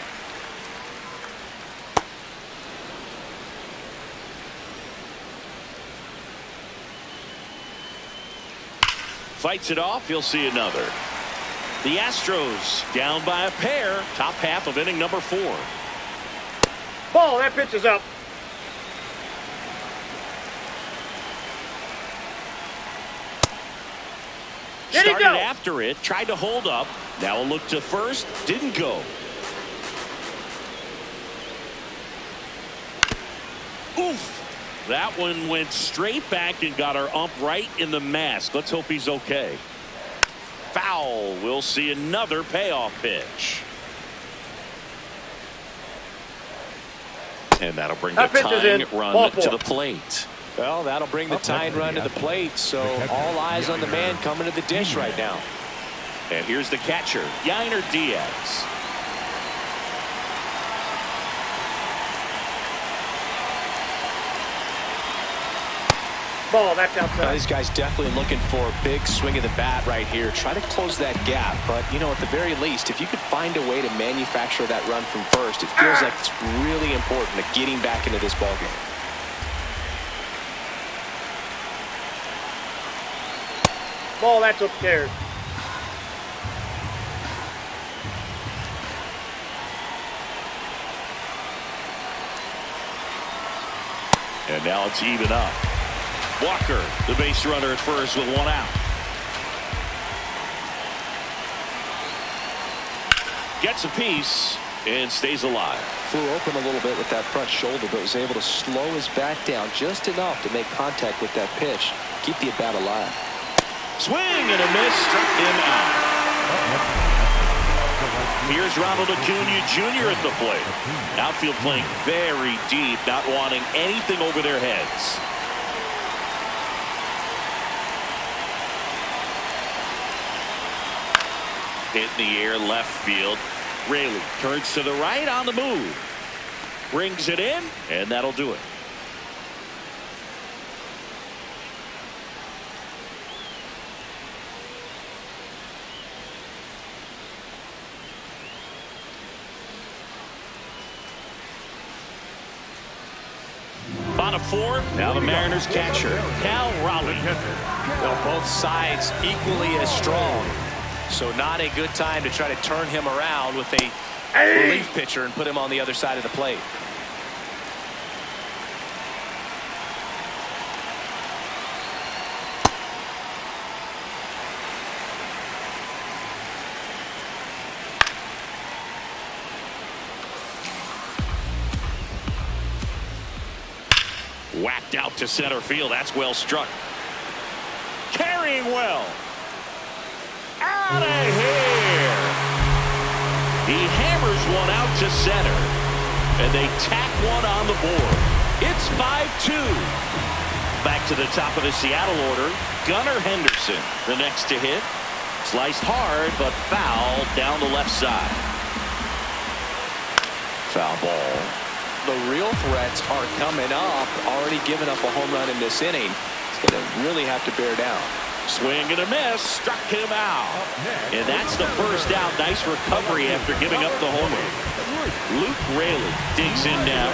Fights it off. He'll see another. The Astros down by a pair. Top half of inning number 4. Ball, that pitch is up. Did he Started go? after it. Tried to hold up. Now a look to first. Didn't go. Oof. That one went straight back and got our ump right in the mask. Let's hope he's okay. Foul. We'll see another payoff pitch. And that'll bring the tying run to the plate. Well, that'll bring the tying run to the plate. So all eyes on the man coming to the dish right now. And here's the catcher, Yainer Diaz. Ball, that's outside. This guy's definitely looking for a big swing of the bat right here. Try to close that gap. But, you know, at the very least, if you could find a way to manufacture that run from first, it feels like it's really important to getting back into this ballgame. Ball, that's upstairs. And now it's even up. Walker, the base runner at first with 1 out. Gets a piece and stays alive. Flew open a little bit with that front shoulder, but was able to slow his bat down just enough to make contact with that pitch. Keep the at-bat alive. Swing and a miss, struck him out. Here's Ronald Acuna Jr. at the plate. Outfield playing very deep, not wanting anything over their heads. Hit in the air, left field. Raley turns to the right on the move. Brings it in, and that'll do it. On a 4, now the Mariners catcher, Cal Raleigh. Well, both sides equally as strong. So not a good time to try to turn him around with a relief pitcher and put him on the other side of the plate. Whacked out to center field. That's well struck. Carrying well. Out of here. He hammers one out to center. And they tack one on the board. It's 5-2. Back to the top of the Seattle order. Gunnar Henderson, the next to hit. Sliced hard, but foul down the left side. Foul ball. The real threats are coming up. Already given up a home run in this inning. He's going to really have to bear down. Swing and a miss, struck him out. And that's the first out. Nice recovery after giving up the homer. Luke Raley digs in now.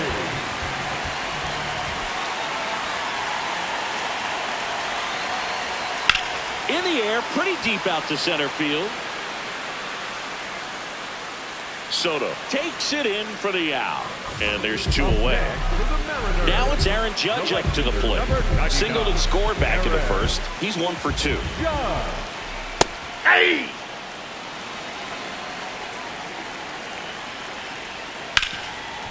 In the air, pretty deep out to center field. Soto takes it in for the out. And there's 2 away. Now it's Aaron Judge up to the plate. Singled and scored back in the first. He's 1 for 2. Hey!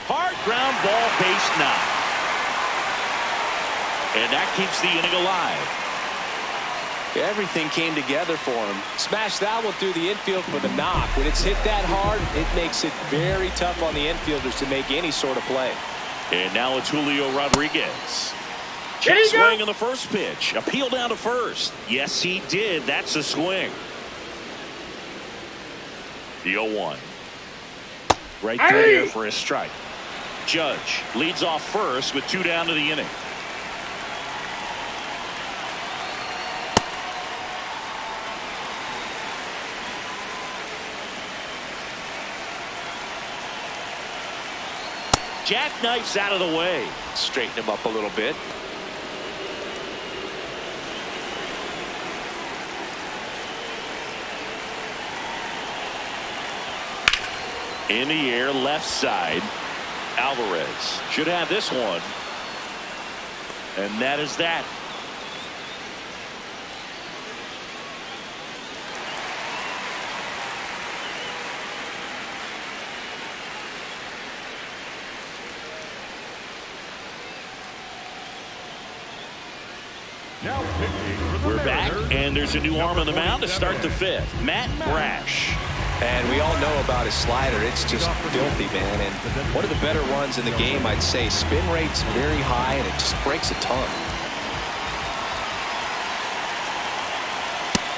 Hard ground ball, base knock. And that keeps the inning alive. Everything came together for him. Smashed that one through the infield for the knock. When it's hit that hard, it makes it very tough on the infielders to make any sort of play. And now it's Julio Rodriguez. Check swing on the first pitch. Appeal down to first. Yes, he did. That's a swing. The 0-1. Right there for a strike. Judge leads off first with 2 down to the inning. Jackknifes out of the way. Straighten him up a little bit. In the air, left side. Alvarez should have this one. And that is that. Now pitching for the We're back, Mariners, and there's a new arm on the mound to start the 27. fifth. Matt Brash. And we all know about his slider. It's just filthy, man. And one of the better ones in the game, I'd say. Spin rate's very high, and it just breaks a ton.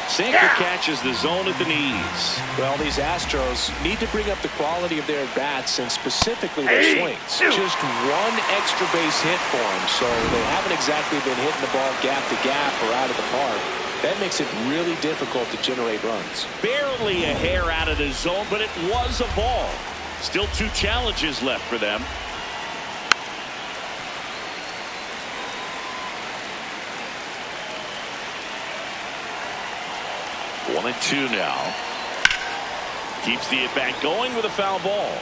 Sinker catches the zone at the knees. Well, these Astros need to bring up the quality of their at-bats and specifically their swings. Just one extra base hit for them, so they haven't exactly been hitting the ball gap to gap or out of the park. That makes it really difficult to generate runs. Barely a hair out of the zone, but it was a ball. Still 2 challenges left for them. One and 2 now. Keeps the at-bat going with a foul ball.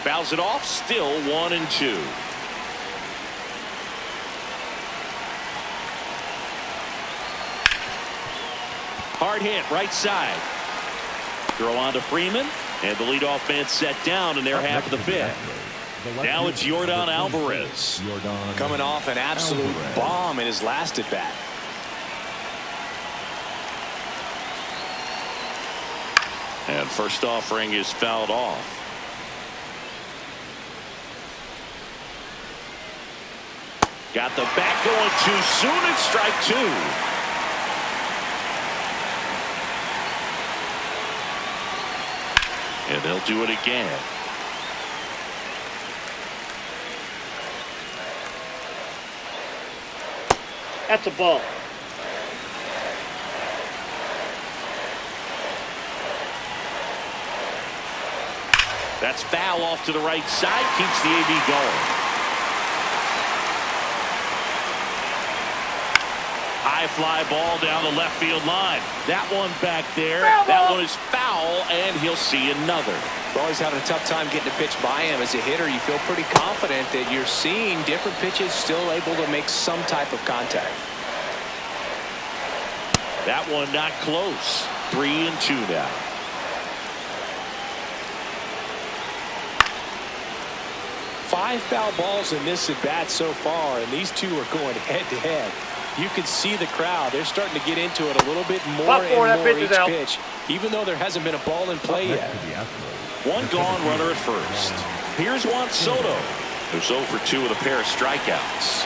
Fouls it off. Still 1 and 2. Hard hit right side. Throw on to Freeman, and the leadoff man set down in their half of the 5th. Now it's Yordan Alvarez. Coming off an absolute bomb in his last at bat. And first offering is fouled off. Got the bat going too soon. It's strike 2. And they'll do it again. That's a ball. That's foul off to the right side. Keeps the AB going. High fly ball down the left field line. That one back there. That one is foul, and he'll see another. Well, he's having a tough time getting a pitch by him. As a hitter, you feel pretty confident that you're seeing different pitches still able to make some type of contact. That one not close. 3 and 2 now. Five foul balls in this at bat so far, and these two are going head to head. You can see the crowd. They're starting to get into it a little bit more and more each pitch, even though there hasn't been a ball in play yet. One gone runner at first. Here's Juan Soto, who's 0 for 2 with a pair of strikeouts.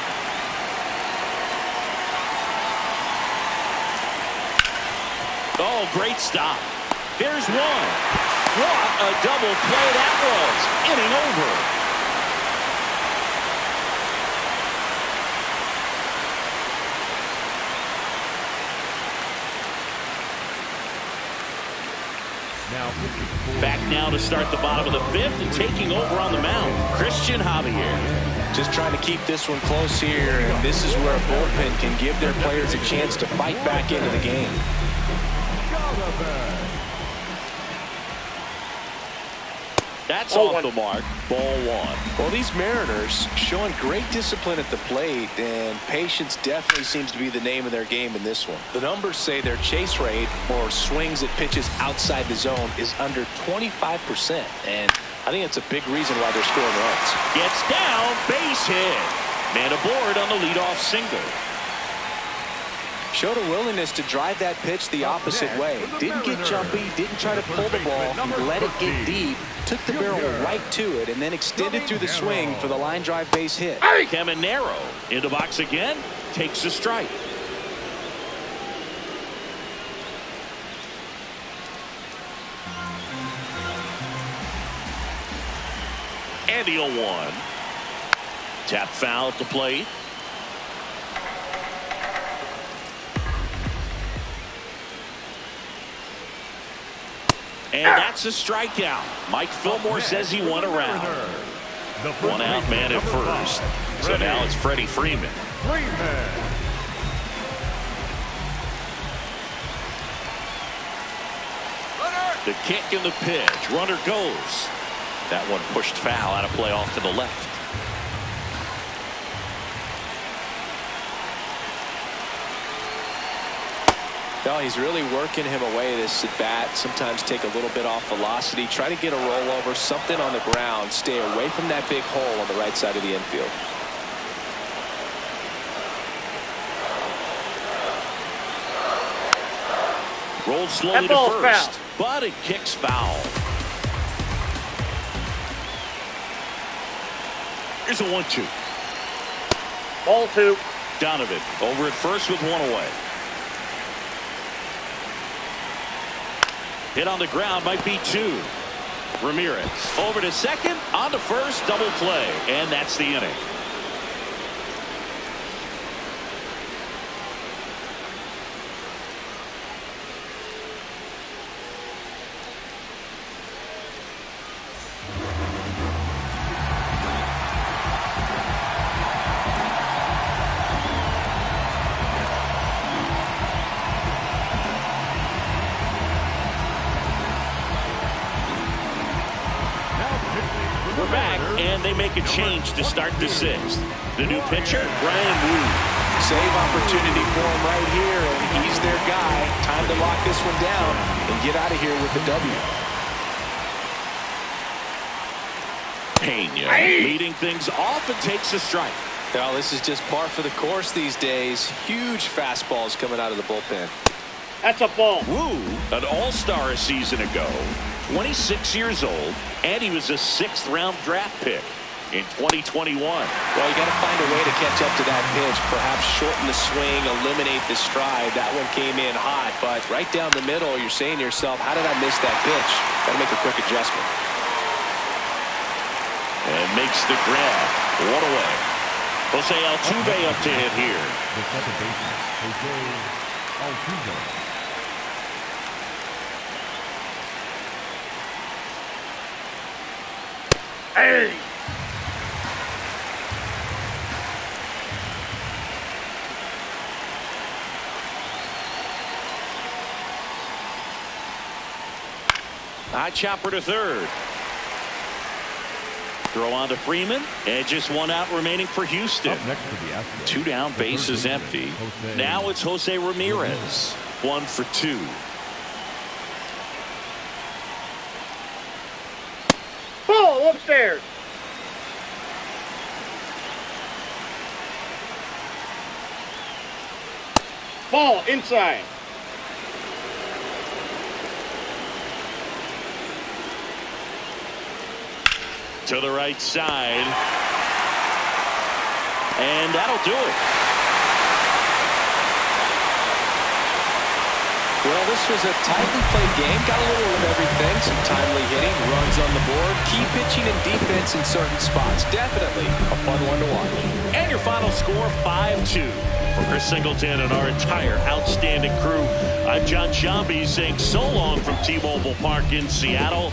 Oh, great stop. There's one. What a double play that was. Inning over. Back now to start the bottom of the 5th and taking over on the mound, Christian Javier. Just trying to keep this one close here, and this is where a bullpen can give their players a chance to fight back into the game. That's off the mark. Ball 1. Well, these Mariners showing great discipline at the plate, and patience definitely seems to be the name of their game in this one. The numbers say their chase rate, or swings at pitches outside the zone, is under 25%, and I think it's a big reason why they're scoring runs. Gets down, base hit. Man aboard on the leadoff single. Showed a willingness to drive that pitch the opposite way. Didn't get jumpy, didn't try to pull the ball, he let it get deep, took the barrel right to it, and then extended through the swing for the line drive base hit. Caminero into box again, takes a strike. And the 0-1. Tap foul at the plate. And that's a strikeout. Mike Fillmore says he won a round. One out man at first. So now it's Freddie Freeman. The kick and the pitch. Runner goes. That one pushed foul out of play off to the left. No, he's really working him away, this at bat. Sometimes take a little bit off velocity. Try to get a rollover, something on the ground. Stay away from that big hole on the right side of the infield. Rolled slowly to first, but it kicks foul. Here's a 1-2. Ball 2. Donovan over at first with one away. Hit on the ground, might be 2. Ramirez over to second, on to first, double play, and that's the inning. We're back, and they make a change to start the 6th. The new pitcher, Bryan Woo. Save opportunity for him right here, and he's their guy. Time to lock this one down and get out of here with the W. Pena leading things off and takes a strike. Well, this is just par for the course these days. Huge fastballs coming out of the bullpen. That's a ball. Woo, an all-star a season ago, 26 years old, and he was a 6th-round draft pick in 2021. Well, you got to find a way to catch up to that pitch. Perhaps shorten the swing, eliminate the stride. That one came in hot, but right down the middle, you're saying to yourself, how did I miss that pitch? Got to make a quick adjustment. And makes the grab. One away. Jose Altuve up to hit here. The second baseman, Jose Altuve. Hey! High chopper to third. Throw on to Freeman, and just one out remaining for Houston. Up next to the Astros. 2 down, The base third is baseman, empty. Jose Now it's Jose Ramirez. 1 for 2. Ball upstairs. Ball inside. To the right side. And that'll do it. Well, this was a tightly played game. Got a little of everything. Some timely hitting, runs on the board, key pitching and defense in certain spots. Definitely a fun one to watch. And your final score, 5-2. For Chris Singleton and our entire outstanding crew, I'm John Sciambi saying so long from T-Mobile Park in Seattle.